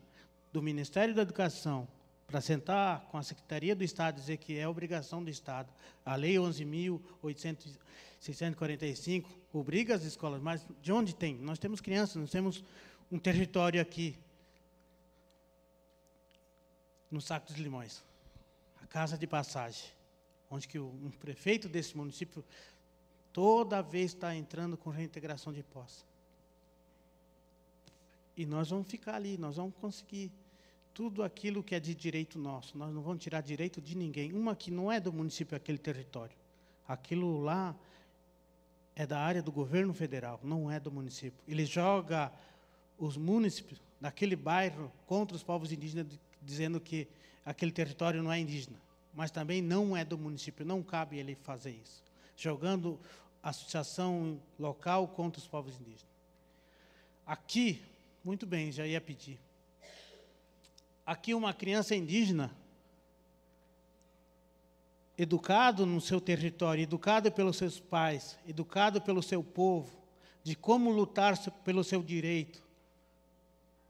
do Ministério da Educação para sentar com a Secretaria do Estado e dizer que é obrigação do Estado. A Lei 11.645 obriga as escolas, mas de onde tem? Nós temos crianças, nós temos um território aqui, no Saco dos Limões, a Casa de Passagem, onde que um prefeito desse município toda vez está entrando com reintegração de posse. E nós vamos ficar ali, nós vamos conseguir tudo aquilo que é de direito nosso. Nós não vamos tirar direito de ninguém. Uma que não é do município, aquele território. Aquilo lá é da área do governo federal, não é do município. Ele joga os municípios daquele bairro contra os povos indígenas, dizendo que aquele território não é indígena. Mas também não é do município, não cabe ele fazer isso. Jogando a associação local contra os povos indígenas. Aqui, muito bem, já ia pedir. Aqui uma criança indígena, educado no seu território, educado pelos seus pais, educado pelo seu povo, de como lutar pelo seu direito,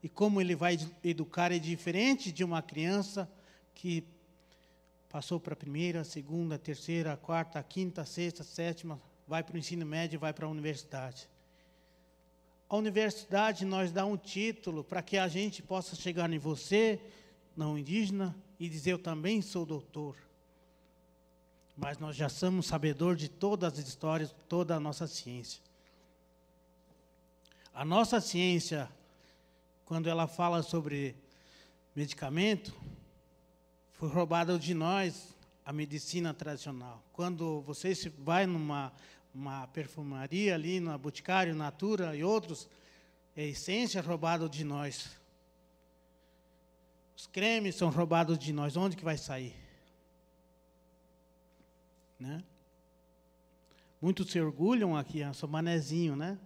e como ele vai educar é diferente de uma criança que passou para a primeira, segunda, terceira, quarta, quinta, sexta, sétima, vai para o ensino médio, vai para a universidade. A universidade nos dá um título para que a gente possa chegar em você, não indígena, e dizer, eu também sou doutor. mas nós já somos sabedores de todas as histórias, toda a nossa ciência. A nossa ciência, quando ela fala sobre medicamento, foi roubada de nós a medicina tradicional. Quando você vai numa perfumaria ali, na Boticário, Natura e outros, a essência é roubada de nós. Os cremes são roubados de nós. Onde que vai sair? Né? Muitos se orgulham aqui, eu sou manezinho, né?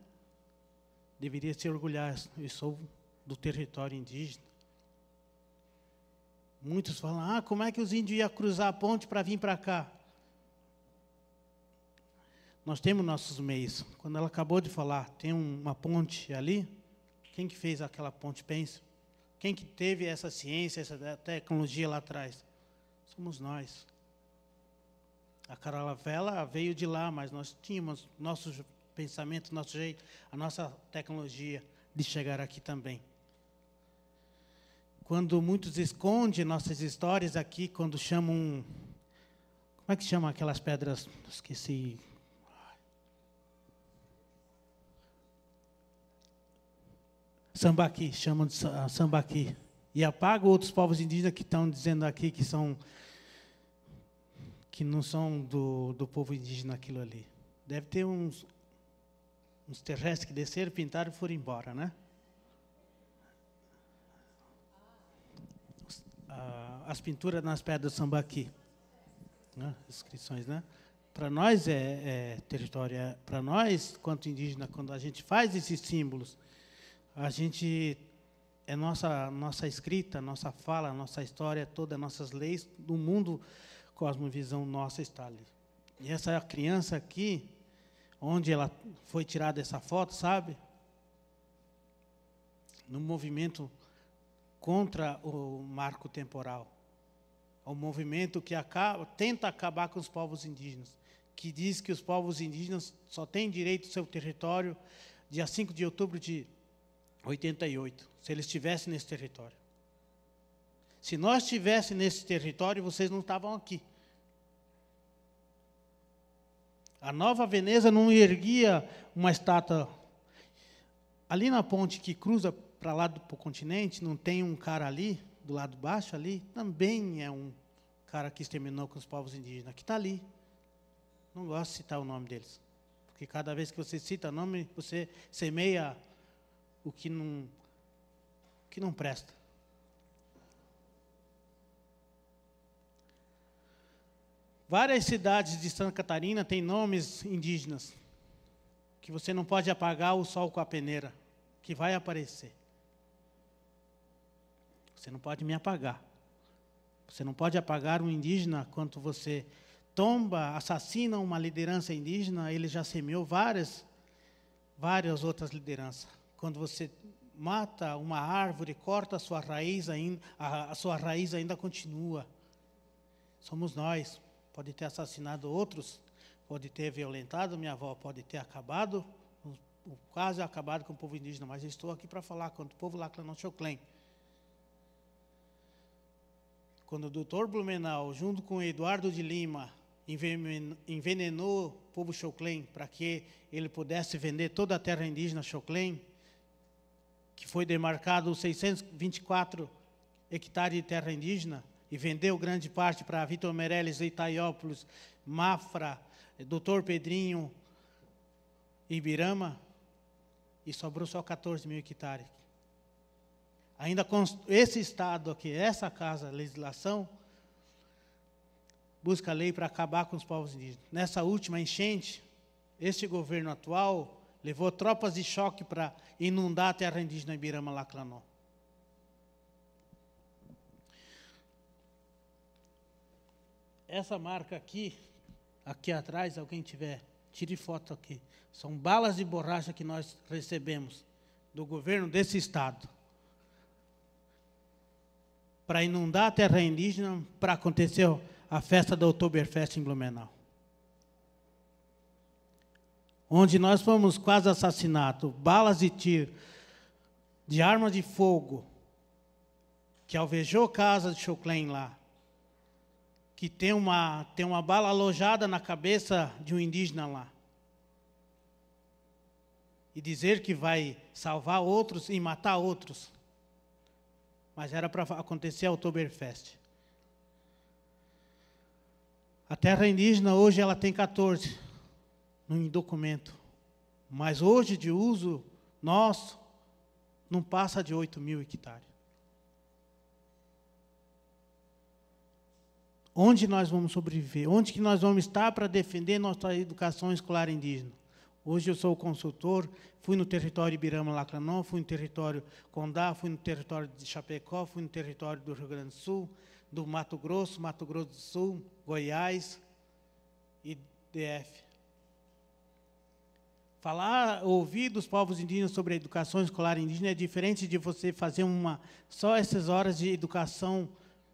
Deveria se orgulhar, eu sou do território indígena. Muitos falam, como é que os índios iam cruzar a ponte para vir para cá? Nós temos nossos meios. Quando ela acabou de falar, tem uma ponte ali, quem que fez aquela ponte, pensa? Quem que teve essa ciência, essa tecnologia lá atrás? Somos nós. A Caravela veio de lá, mas nós tínhamos nosso pensamento, nosso jeito, a nossa tecnologia de chegar aqui também. Quando muitos escondem nossas histórias aqui, quando chamam... Como é que chama aquelas pedras? Esqueci. Sambaqui, chamam de sambaqui. E apagam outros povos indígenas que estão dizendo aqui que não são do povo indígena aquilo ali. Deve ter uns terrestres que desceram, pintaram e foram embora, né? As pinturas nas pedras do Sambaqui, né? Inscrições, né? Para nós é território, para nós, quanto indígena, quando a gente faz esses símbolos, a gente nossa escrita, nossa fala, nossa história, todas as nossas leis do mundo, cosmovisão nossa está ali. E essa criança aqui, onde ela foi tirada essa foto, sabe? No movimento contra o marco temporal. O movimento que tenta acabar com os povos indígenas, que diz que os povos indígenas só têm direito ao seu território dia 5 de outubro de 88, se eles estivessem nesse território. Se nós estivéssemos nesse território, vocês não estavam aqui. A Nova Veneza não erguia uma estátua. Ali na ponte que cruza para lá do continente, não tem um cara ali, do lado de baixo ali, também é um cara que exterminou com os povos indígenas, que está ali. Não gosto de citar o nome deles, porque cada vez que você cita o nome, você semeia o que não presta. Várias cidades de Santa Catarina têm nomes indígenas, que você não pode apagar o sol com a peneira, que vai aparecer. Você não pode me apagar. Você não pode apagar um indígena quando você tomba, assassina uma liderança indígena, ele já semeou várias outras lideranças. Quando você mata uma árvore, corta a sua raiz, a sua raiz ainda continua. Somos nós. Pode ter assassinado outros, pode ter violentado minha avó, pode ter acabado, quase acabado com o povo indígena, mas eu estou aqui para falar contra o povo Laclanó Xoclen. Quando o doutor Blumenau, junto com o Eduardo de Lima, envenenou o povo Xoclen para que ele pudesse vender toda a terra indígena Xoclen, que foi demarcado 624 hectares de terra indígena, e vendeu grande parte para Vitor Meirelles, Itaiópolis, Mafra, Doutor Pedrinho, Ibirama, e sobrou só 14 mil hectares. Ainda com esse Estado aqui, essa casa, legislação, busca lei para acabar com os povos indígenas. Nessa última enchente, este governo atual levou tropas de choque para inundar a terra indígena Ibirama Laclanó. Essa marca aqui atrás, alguém tiver, tire foto aqui. São balas de borracha que nós recebemos do governo desse estado para inundar a terra indígena, para acontecer a festa da Oktoberfest em Blumenau. Onde nós fomos quase assassinados, balas de tiro, de arma de fogo, que alvejou a casa de Xoclen lá. que tem uma bala alojada na cabeça de um indígena lá. E dizer que vai salvar outros e matar outros. Mas era para acontecer a Oktoberfest. A terra indígena hoje ela tem 14 no documento. Mas hoje de uso nosso não passa de 8.000 hectares. Onde nós vamos sobreviver? Onde que nós vamos estar para defender nossa educação escolar indígena? Hoje eu sou consultor, fui no território Ibirama-Lacranon, fui no território Condá, fui no território de Chapecó, fui no território do Rio Grande do Sul, do Mato Grosso do Sul, Goiás e DF. Ouvir dos povos indígenas sobre a educação escolar indígena é diferente de você fazer só essas horas de educação,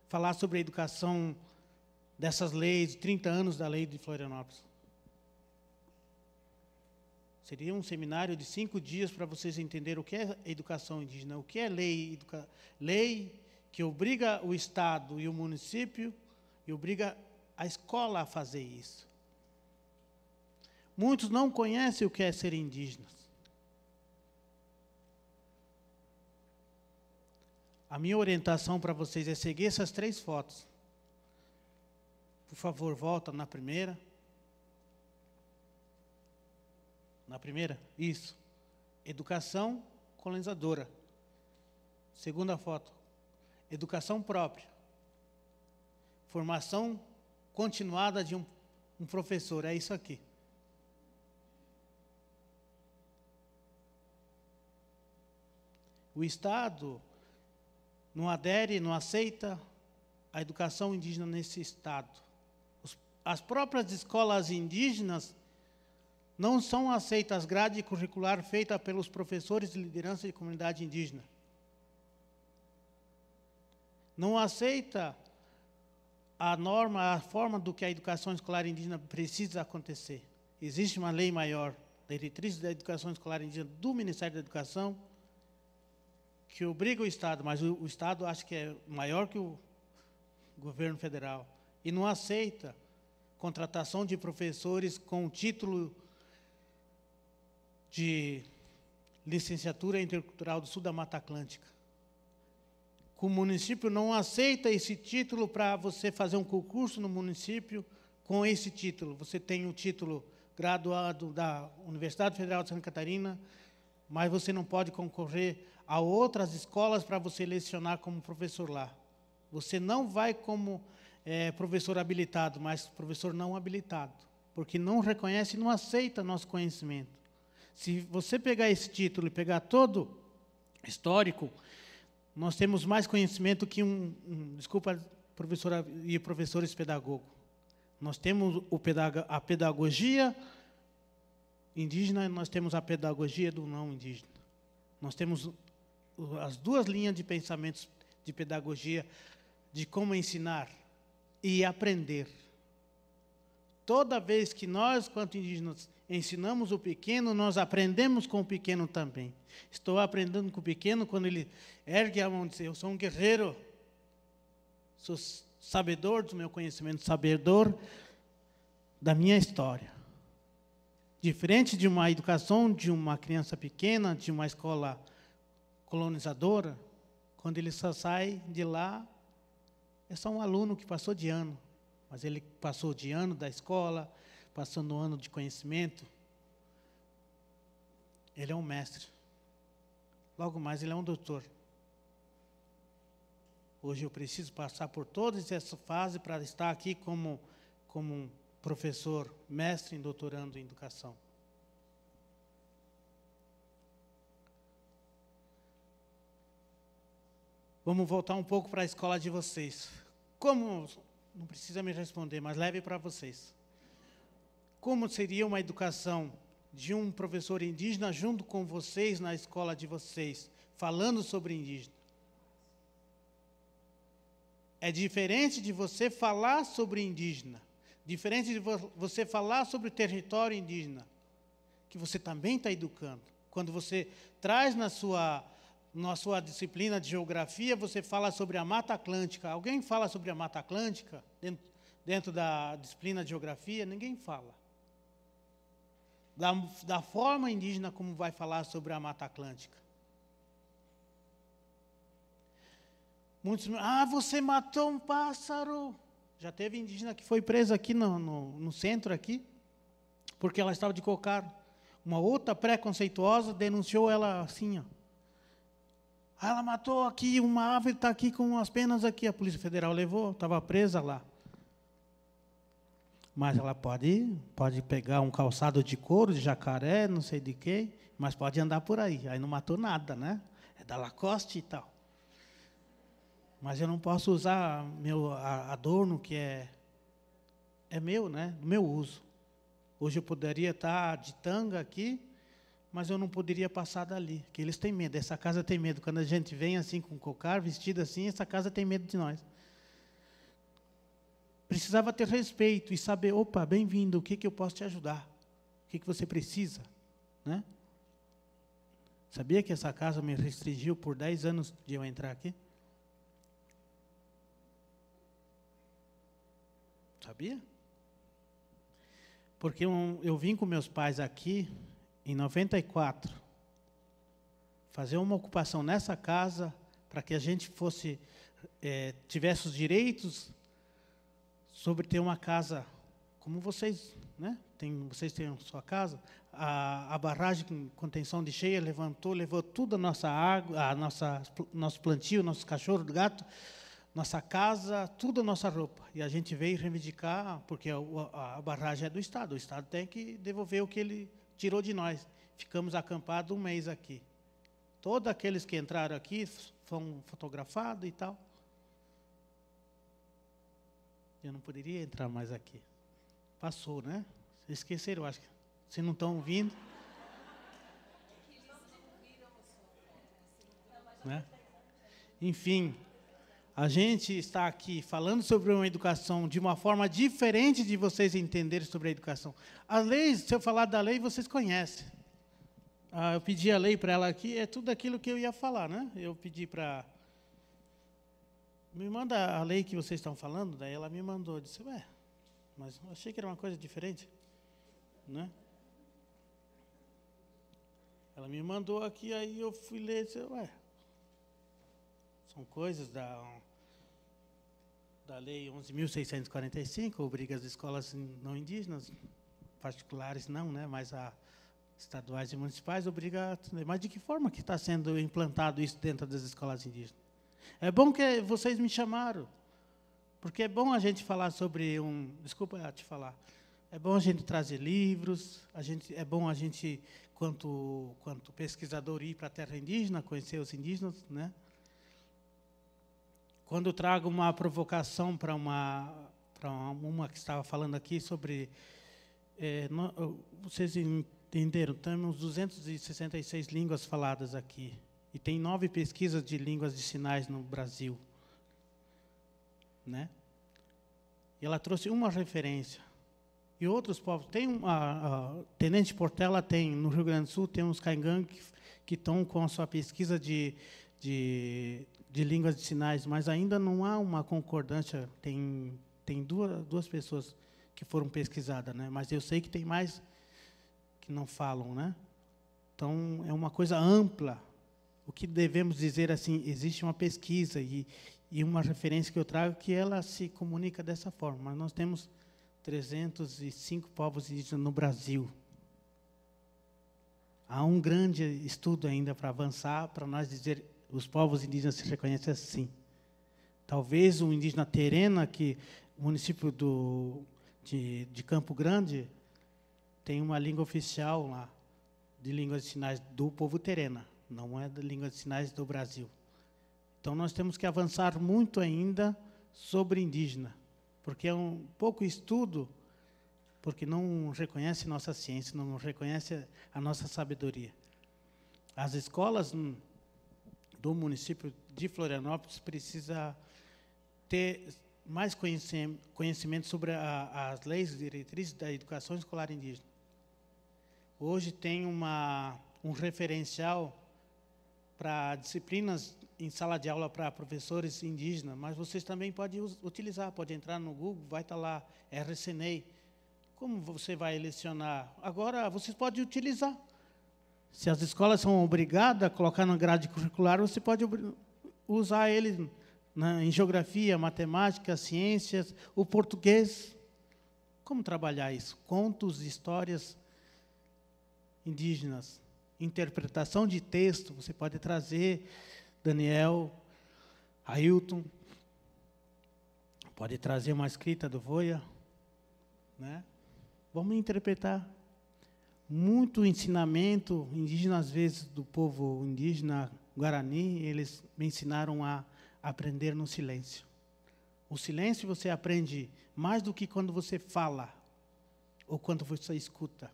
falar sobre a educação dessas leis, 30 anos da lei de Florianópolis. Seria um seminário de 5 dias para vocês entenderem o que é educação indígena, o que é lei que obriga o Estado e o município e obriga a escola a fazer isso. Muitos não conhecem o que é ser indígenas. A minha orientação para vocês é seguir essas 3 fotos. Por favor, volta na primeira. Na primeira? Isso. Educação colonizadora. Segunda foto. Educação própria. Formação continuada de um professor. É isso aqui. O Estado não adere, não aceita a educação indígena nesse Estado. As próprias escolas indígenas não são aceitas as grade curricular feita pelos professores de liderança de comunidade indígena. Não aceita a norma, a forma do que a educação escolar indígena precisa acontecer. Existe uma lei maior, diretriz da educação escolar indígena do Ministério da Educação, que obriga o Estado, mas o Estado acha que é maior que o governo federal, e não aceita contratação de professores com título de licenciatura intercultural do sul da Mata Atlântica. O município não aceita esse título para você fazer um concurso no município com esse título. Você tem um título graduado da Universidade Federal de Santa Catarina, mas você não pode concorrer a outras escolas para você lecionar como professor lá. Você não vai como professor habilitado, mas professor não habilitado, porque não reconhece e não aceita nosso conhecimento. Se você pegar esse título e pegar todo histórico, nós temos mais conhecimento que desculpa, professora e professores pedagogos. Nós temos a pedagogia indígena, nós temos a pedagogia do não indígena. Nós temos as 2 linhas de pensamentos de pedagogia, de como ensinar e aprender. Toda vez que nós, quanto indígenas, ensinamos o pequeno, nós aprendemos com o pequeno também. Estou aprendendo com o pequeno quando ele ergue a mão e diz: eu sou um guerreiro, sou sabedor do meu conhecimento, sabedor da minha história. Diferente de uma educação de uma criança pequena, de uma escola colonizadora, quando ele só sai de lá, é só um aluno que passou de ano, mas ele passou de ano da escola, passando um ano de conhecimento, ele é um mestre. Logo mais, ele é um doutor. Hoje eu preciso passar por toda essa fase para estar aqui como um professor, mestre em doutorando em educação. Vamos voltar um pouco para a escola de vocês. Como, não precisa me responder, mas leve para vocês. Como seria uma educação de um professor indígena junto com vocês na escola de vocês, falando sobre indígena? É diferente de você falar sobre indígena, diferente de você falar sobre o território indígena, que você também está educando. Quando você traz na sua disciplina de geografia, você fala sobre a Mata Atlântica. Alguém fala sobre a Mata Atlântica dentro da disciplina de geografia, ninguém fala. Da forma indígena como vai falar sobre a Mata Atlântica. Muitos, você matou um pássaro. Já teve indígena que foi presa aqui no centro, aqui, porque ela estava de cocar. Uma outra preconceituosa denunciou ela assim, ó. Ela matou aqui, uma ave está aqui com as penas aqui. A Polícia Federal levou, estava presa lá. Mas ela pode pegar um calçado de couro, de jacaré, não sei de quê, mas pode andar por aí. Aí não matou nada, né? É da Lacoste e tal. Mas eu não posso usar meu adorno que é meu, né? Do meu uso. Hoje eu poderia estar de tanga aqui, mas eu não poderia passar dali, porque eles têm medo. Essa casa tem medo. Quando a gente vem assim com cocar, vestido assim, essa casa tem medo de nós. Precisava ter respeito e saber, opa, bem-vindo, o que eu posso te ajudar? O que você precisa? Né? Sabia que essa casa me restringiu por 10 anos de eu entrar aqui? Sabia? Porque eu vim com meus pais aqui, em 94, fazer uma ocupação nessa casa, para que a gente tivesse os direitos sobre ter uma casa, como vocês, né? Vocês têm a sua casa. A barragem com contenção de cheia levou toda a nossa água, nosso plantio, nossos cachorros, gato, nossa casa, tudo a nossa roupa. E a gente veio reivindicar, porque a barragem é do Estado. O Estado tem que devolver o que ele tirou de nós. Ficamos acampados um mês aqui. Todos aqueles que entraram aqui foram fotografados e tal. Eu não poderia entrar mais aqui. Passou, né? Vocês esqueceram, acho que. Vocês não estão ouvindo. Né? Enfim, a gente está aqui falando sobre uma educação de uma forma diferente de vocês entenderem sobre a educação. As leis, se eu falar da lei, vocês conhecem. Eu pedi a lei para ela aqui, é tudo aquilo que eu ia falar, né? Eu pedi para... Me manda a lei que vocês estão falando, daí ela me mandou. Eu disse, mas eu achei que era uma coisa diferente. Né? Ela me mandou aqui, aí eu fui ler e disse, são coisas da Lei 11.645, obriga as escolas não indígenas, particulares não, né, mas estaduais e municipais, obriga... Mas de que forma que está sendo implantado isso dentro das escolas indígenas? É bom que vocês me chamaram, porque é bom a gente falar sobre Desculpa te falar. É bom a gente trazer livros, é bom a gente, quanto pesquisador, ir para a terra indígena, conhecer os indígenas, né? Quando eu trago uma provocação para uma que estava falando aqui sobre... vocês entenderam? Temos 266 línguas faladas aqui. E tem 9 pesquisas de línguas de sinais no Brasil. Né? E ela trouxe uma referência. E outros povos... Tenente Portela tem, no Rio Grande do Sul, tem uns Caingang que estão com a sua pesquisa de línguas de sinais, mas ainda não há uma concordância. Tem duas pessoas que foram pesquisadas, né? Mas eu sei que tem mais que não falam, né? Então, é uma coisa ampla. O que devemos dizer assim, existe uma pesquisa e uma referência que eu trago que ela se comunica dessa forma. Mas nós temos 305 povos indígenas no Brasil. Há um grande estudo ainda para avançar, para nós dizer os povos indígenas se reconhecem assim. Talvez o indígena Terena, que o município de Campo Grande tem uma língua oficial lá, de línguas de sinais do povo Terena, não é da língua de sinais do Brasil. Então, nós temos que avançar muito ainda sobre indígena, porque é um pouco estudo, porque não reconhece nossa ciência, não reconhece a nossa sabedoria. As escolas do município de Florianópolis precisam ter mais conhecimento sobre as leis e diretrizes da educação escolar indígena. Hoje tem um referencial para disciplinas em sala de aula para professores indígenas, mas vocês também podem utilizar, pode entrar no Google, vai estar lá, RCNEI. Como você vai lecionar? Agora, vocês podem utilizar. Se as escolas são obrigadas a colocar na grade curricular, você pode usar ele em geografia, matemática, ciências, o português. Como trabalhar isso? Contos, histórias indígenas, interpretação de texto, você pode trazer Daniel, Ailton, pode trazer uma escrita do Voia, né? Vamos interpretar. Muito ensinamento indígena, às vezes, do povo indígena Guarani, eles me ensinaram a aprender no silêncio. O silêncio você aprende mais do que quando você fala, ou quando você escuta.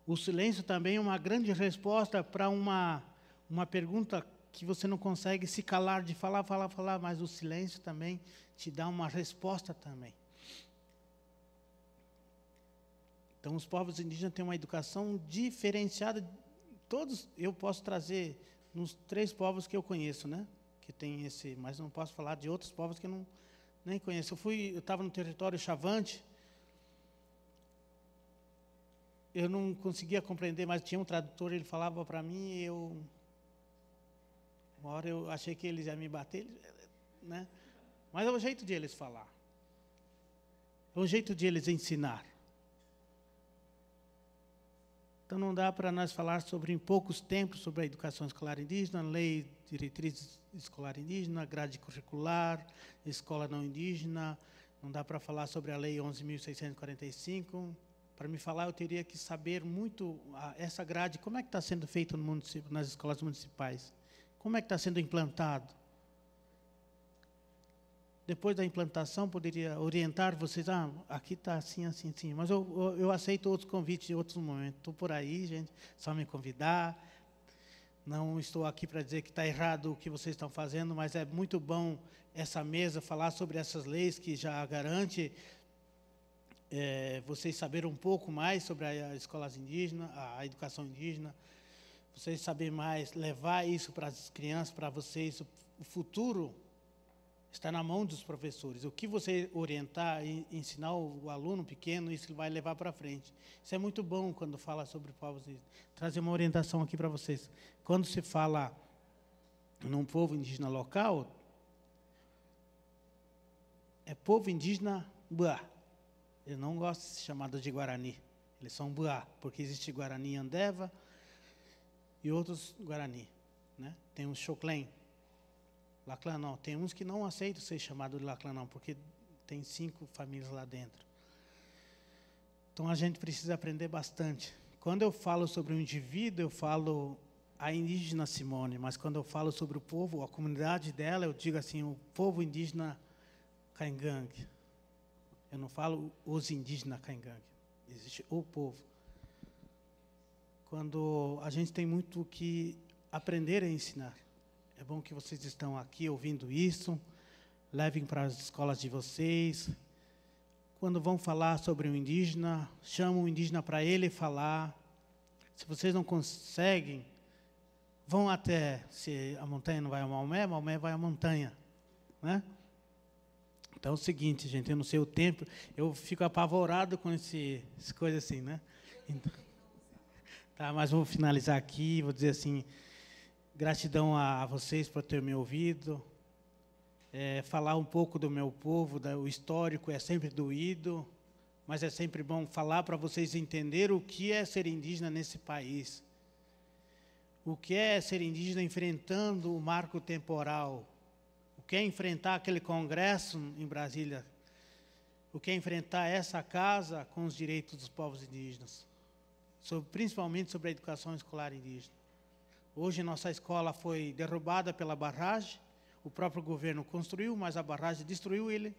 O silêncio também é uma grande resposta para uma pergunta que você não consegue se calar de falar, mas o silêncio também te dá uma resposta também. Então, os povos indígenas têm uma educação diferenciada. Todos, eu posso trazer nos 3 povos que eu conheço, né? Que tem esse, mas não posso falar de outros povos que eu nem conheço. Eu estava no território Chavante, eu não conseguia compreender, mas tinha um tradutor, ele falava para mim, e uma hora eu achei que eles iam me bater, né? Mas é o jeito de eles falar. É o jeito de eles ensinar. Então, não dá para nós falar em poucos tempos sobre a educação escolar indígena, lei, diretriz escolar indígena, grade curricular, escola não indígena. Não dá para falar sobre a lei 11.645. Para me falar, eu teria que saber muito essa grade, como é que está sendo feito no município, nas escolas municipais. Como é que está sendo implantado. Depois da implantação, poderia orientar vocês, aqui está assim, assim, assim. Mas eu aceito outros convites em outros momentos. Estou por aí, gente, só me convidar. Não estou aqui para dizer que está errado o que vocês estão fazendo, mas é muito bom essa mesa falar sobre essas leis que já garante vocês saberem um pouco mais sobre as escolas indígenas, a educação indígena, vocês saberem mais, levar isso para as crianças, para vocês, o futuro está na mão dos professores. O que você orientar, ensinar o aluno pequeno, isso ele vai levar para frente. Isso é muito bom quando fala sobre povos indígenas. Trazer uma orientação aqui para vocês. Quando se fala num povo indígena local, é povo indígena Buá. Eu não gosto de ser chamado de Guarani. Eles são Buá, porque existe Guarani Andeva e outros Guarani, né? Tem os Xoclém. Laclan não. Tem uns que não aceitam ser chamado de Laclan não, porque tem 5 famílias lá dentro. Então, a gente precisa aprender bastante. Quando eu falo sobre o indivíduo, eu falo a indígena Simone, mas quando eu falo sobre o povo, a comunidade dela, eu digo assim, o povo indígena Caingangue. Eu não falo os indígenas Caingangue. Existe o povo. Quando a gente tem muito que aprender a ensinar. É bom que vocês estão aqui ouvindo isso, levem para as escolas de vocês. Quando vão falar sobre o indígena, chamam o indígena para ele falar. Se vocês não conseguem, vão até, se a montanha não vai a Maomé, Maomé vai à montanha, né? Então é o seguinte, gente, eu não sei o tempo, eu fico apavorado com esse coisa assim, né? Então, tá, mas vou finalizar aqui, vou dizer assim, gratidão a vocês por ter me ouvido. Falar um pouco do meu povo, o histórico é sempre doído, mas é sempre bom falar para vocês entenderem o que é ser indígena nesse país. O que é ser indígena enfrentando o marco temporal. O que é enfrentar aquele congresso em Brasília. O que é enfrentar essa casa com os direitos dos povos indígenas. Principalmente sobre a educação escolar indígena. Hoje, nossa escola foi derrubada pela barragem. O próprio governo construiu, mas a barragem destruiu ele.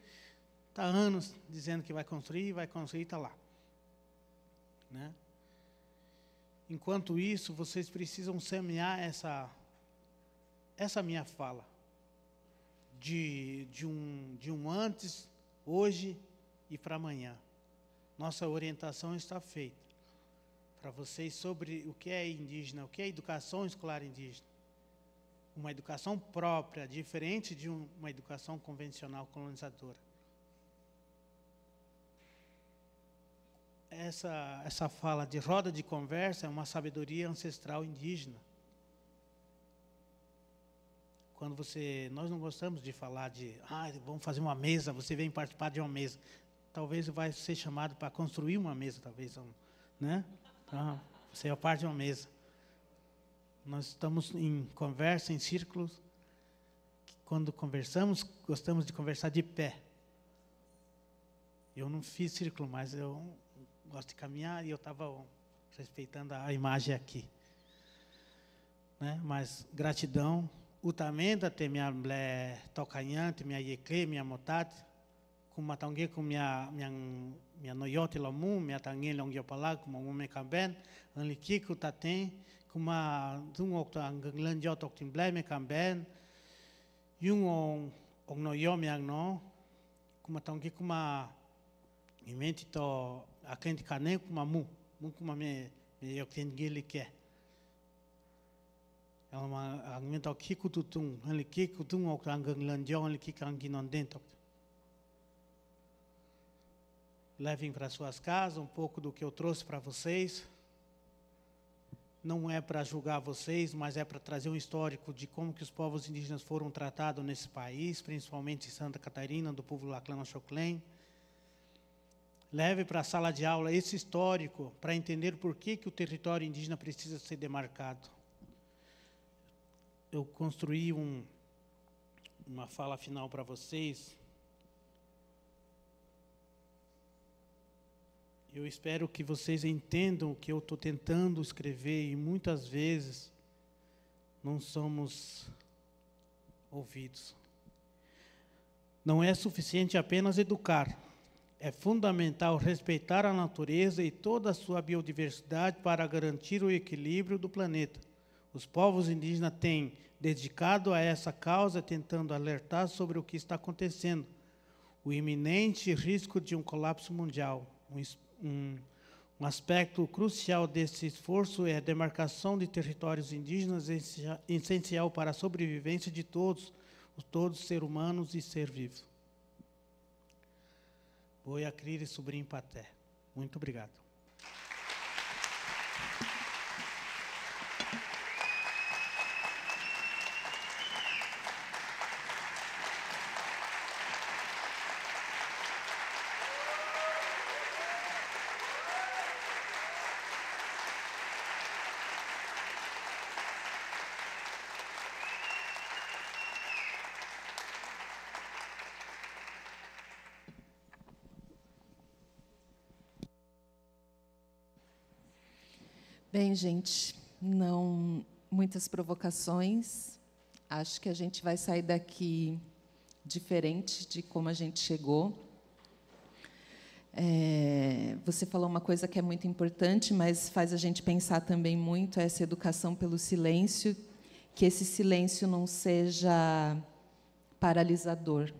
Está há anos dizendo que vai construir, está lá. Né? Enquanto isso, vocês precisam semear essa minha fala. De um antes, hoje e para amanhã. Nossa orientação está feita. Para vocês sobre o que é indígena, o que é educação escolar indígena. uma educação própria, diferente de uma educação convencional colonizadora. Essa fala de roda de conversa é uma sabedoria ancestral indígena. Quando nós não gostamos de falar vamos fazer uma mesa, você vem participar de uma mesa. Talvez vai ser chamado para construir uma mesa, talvez, né? Então, você é parte de uma mesa. Nós estamos em conversa, em círculos. Quando conversamos, gostamos de conversar de pé. Eu não fiz círculo, mas eu gosto de caminhar e eu estava respeitando a imagem aqui. Né? Mas gratidão. Utamenda te minha tocanhante, minha yecle, minha motate, com matangue com minha noyote lamu, minha tangue longiopala, com uma me camben, anlikiku tatem, com uma dungo anglandio toktimble me camben, yung noyo minha no, com matangue com uma imenti to akente cane com uma mu com uma me yoktengili que ela angmenta kiku tutung ali kiku tung ok anglandio ali kikanginon dentro. Levem para suas casas um pouco do que eu trouxe para vocês. Não é para julgar vocês, mas é para trazer um histórico de como que os povos indígenas foram tratados nesse país, principalmente em Santa Catarina, do povo Laclana Xoclen. Leve para a sala de aula esse histórico para entender por que o território indígena precisa ser demarcado. Eu construí uma fala final para vocês. Eu espero que vocês entendam o que eu estou tentando escrever e muitas vezes não somos ouvidos. Não é suficiente apenas educar. É fundamental respeitar a natureza e toda a sua biodiversidade para garantir o equilíbrio do planeta. Os povos indígenas têm dedicado a essa causa, tentando alertar sobre o que está acontecendo, o iminente risco de um colapso mundial. Um aspecto crucial desse esforço é a demarcação de territórios indígenas, essencial para a sobrevivência de todos seres humanos e ser vivos. Boia Crire Sobrinho Paté. Muito obrigado. Bem, gente, não muitas provocações. Acho que a gente vai sair daqui diferente de como a gente chegou. Você falou uma coisa que é muito importante, mas faz a gente pensar também muito, essa educação pelo silêncio, que esse silêncio não seja paralisador,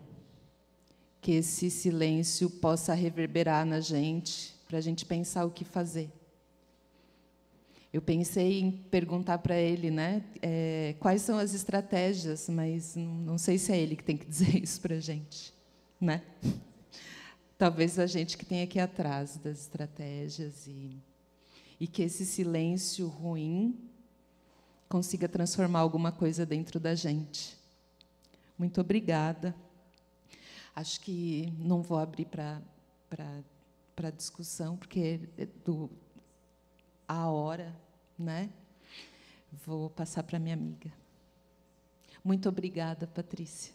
que esse silêncio possa reverberar na gente, para a gente pensar o que fazer. Eu pensei em perguntar para ele, né, quais são as estratégias, mas não sei se é ele que tem que dizer isso para a gente, né? Talvez a gente que tenha que ir atrás das estratégias e que esse silêncio ruim consiga transformar alguma coisa dentro da gente. Muito obrigada. Acho que não vou abrir para discussão, porque a hora, né? Vou passar para minha amiga. Muito obrigada, Patrícia.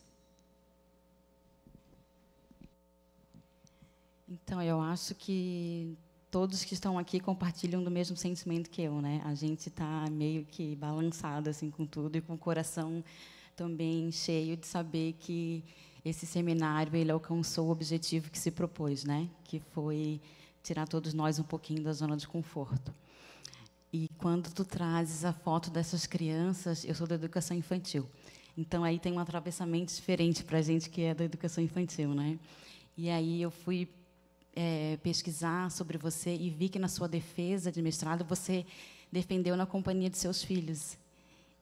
Então, eu acho que todos que estão aqui compartilham do mesmo sentimento que eu, né? A gente está meio que balançado assim com tudo e com o coração também cheio de saber que esse seminário ele alcançou o objetivo que se propôs, né? Que foi tirar todos nós um pouquinho da zona de conforto. E quando tu trazes a foto dessas crianças, eu sou da educação infantil, então aí tem um atravessamento diferente para a gente que é da educação infantil, né? E aí eu fui pesquisar sobre você e vi que na sua defesa de mestrado você defendeu na companhia de seus filhos.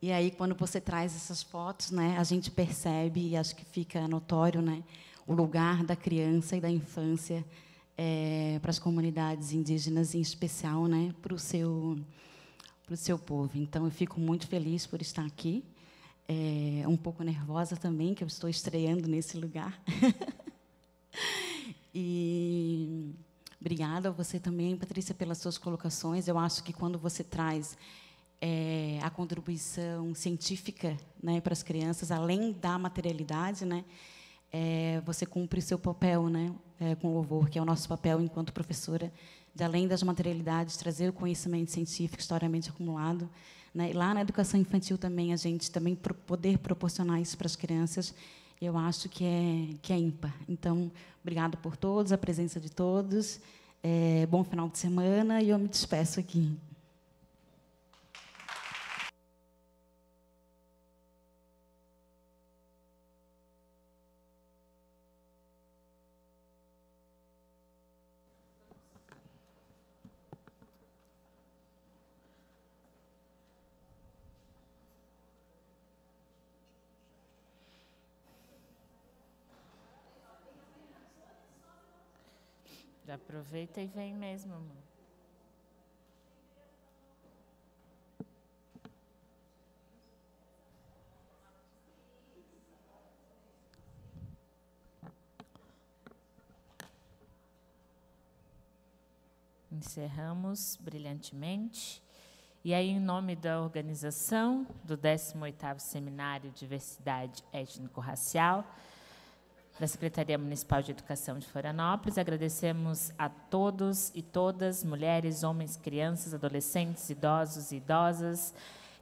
E aí, quando você traz essas fotos, né, a gente percebe, e acho que fica notório, né, o lugar da criança e da infância para as comunidades indígenas, em especial, né, para o seu povo. Então, eu fico muito feliz por estar aqui, um pouco nervosa também, que eu estou estreando nesse lugar. E obrigada a você também, Patrícia, pelas suas colocações. Eu acho que quando você traz a contribuição científica, né, para as crianças, além da materialidade, né, você cumpre o seu papel, né, com louvor, que é o nosso papel enquanto professora, de além das materialidades, trazer o conhecimento científico historicamente acumulado, né, e lá na educação infantil também, a gente também poder proporcionar isso para as crianças, eu acho que é ímpar. Então, obrigada por todos, a presença de todos, bom final de semana, e eu me despeço aqui. Já aproveita e vem mesmo, amor. Encerramos brilhantemente. E aí, em nome da organização do 18º Seminário Diversidade Étnico-Racial, da Secretaria Municipal de Educação de Florianópolis, agradecemos a todos e todas, mulheres, homens, crianças, adolescentes, idosos e idosas,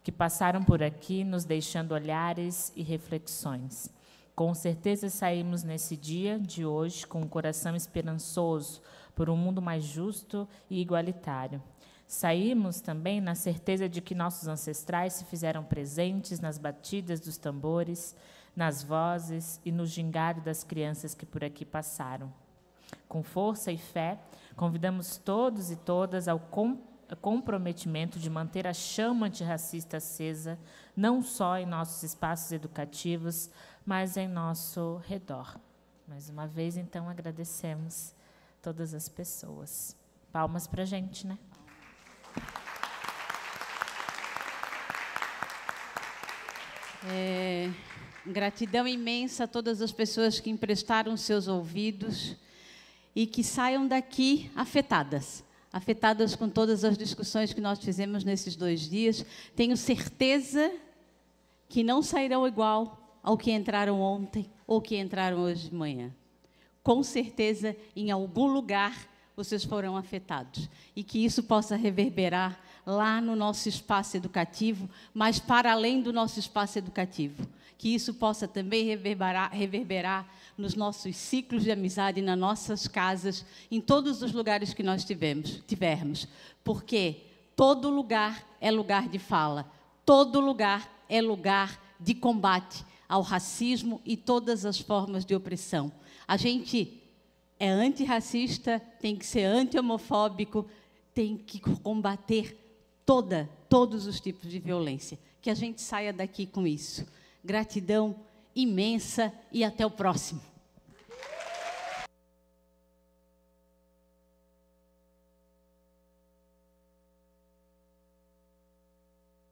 que passaram por aqui, nos deixando olhares e reflexões. Com certeza saímos nesse dia de hoje com um coração esperançoso por um mundo mais justo e igualitário. Saímos também na certeza de que nossos ancestrais se fizeram presentes nas batidas dos tambores, nas vozes e no gingado das crianças que por aqui passaram. Com força e fé, convidamos todos e todas ao comprometimento de manter a chama antirracista acesa, não só em nossos espaços educativos, mas em nosso redor. Mais uma vez, então, agradecemos todas as pessoas. Palmas para a gente, né? Gratidão imensa a todas as pessoas que emprestaram seus ouvidos e que saiam daqui afetadas com todas as discussões que nós fizemos nesses 2 dias. Tenho certeza que não sairão igual ao que entraram ontem ou que entraram hoje de manhã. Com certeza, em algum lugar, vocês foram afetados. E que isso possa reverberar lá no nosso espaço educativo, mas para além do nosso espaço educativo. Que isso possa também reverberar nos nossos ciclos de amizade, nas nossas casas, em todos os lugares que nós tivermos. Porque todo lugar é lugar de fala, todo lugar é lugar de combate ao racismo e todas as formas de opressão. A gente é antirracista, tem que ser anti-homofóbico, tem que combater todos os tipos de violência. Que a gente saia daqui com isso. Gratidão imensa e até o próximo.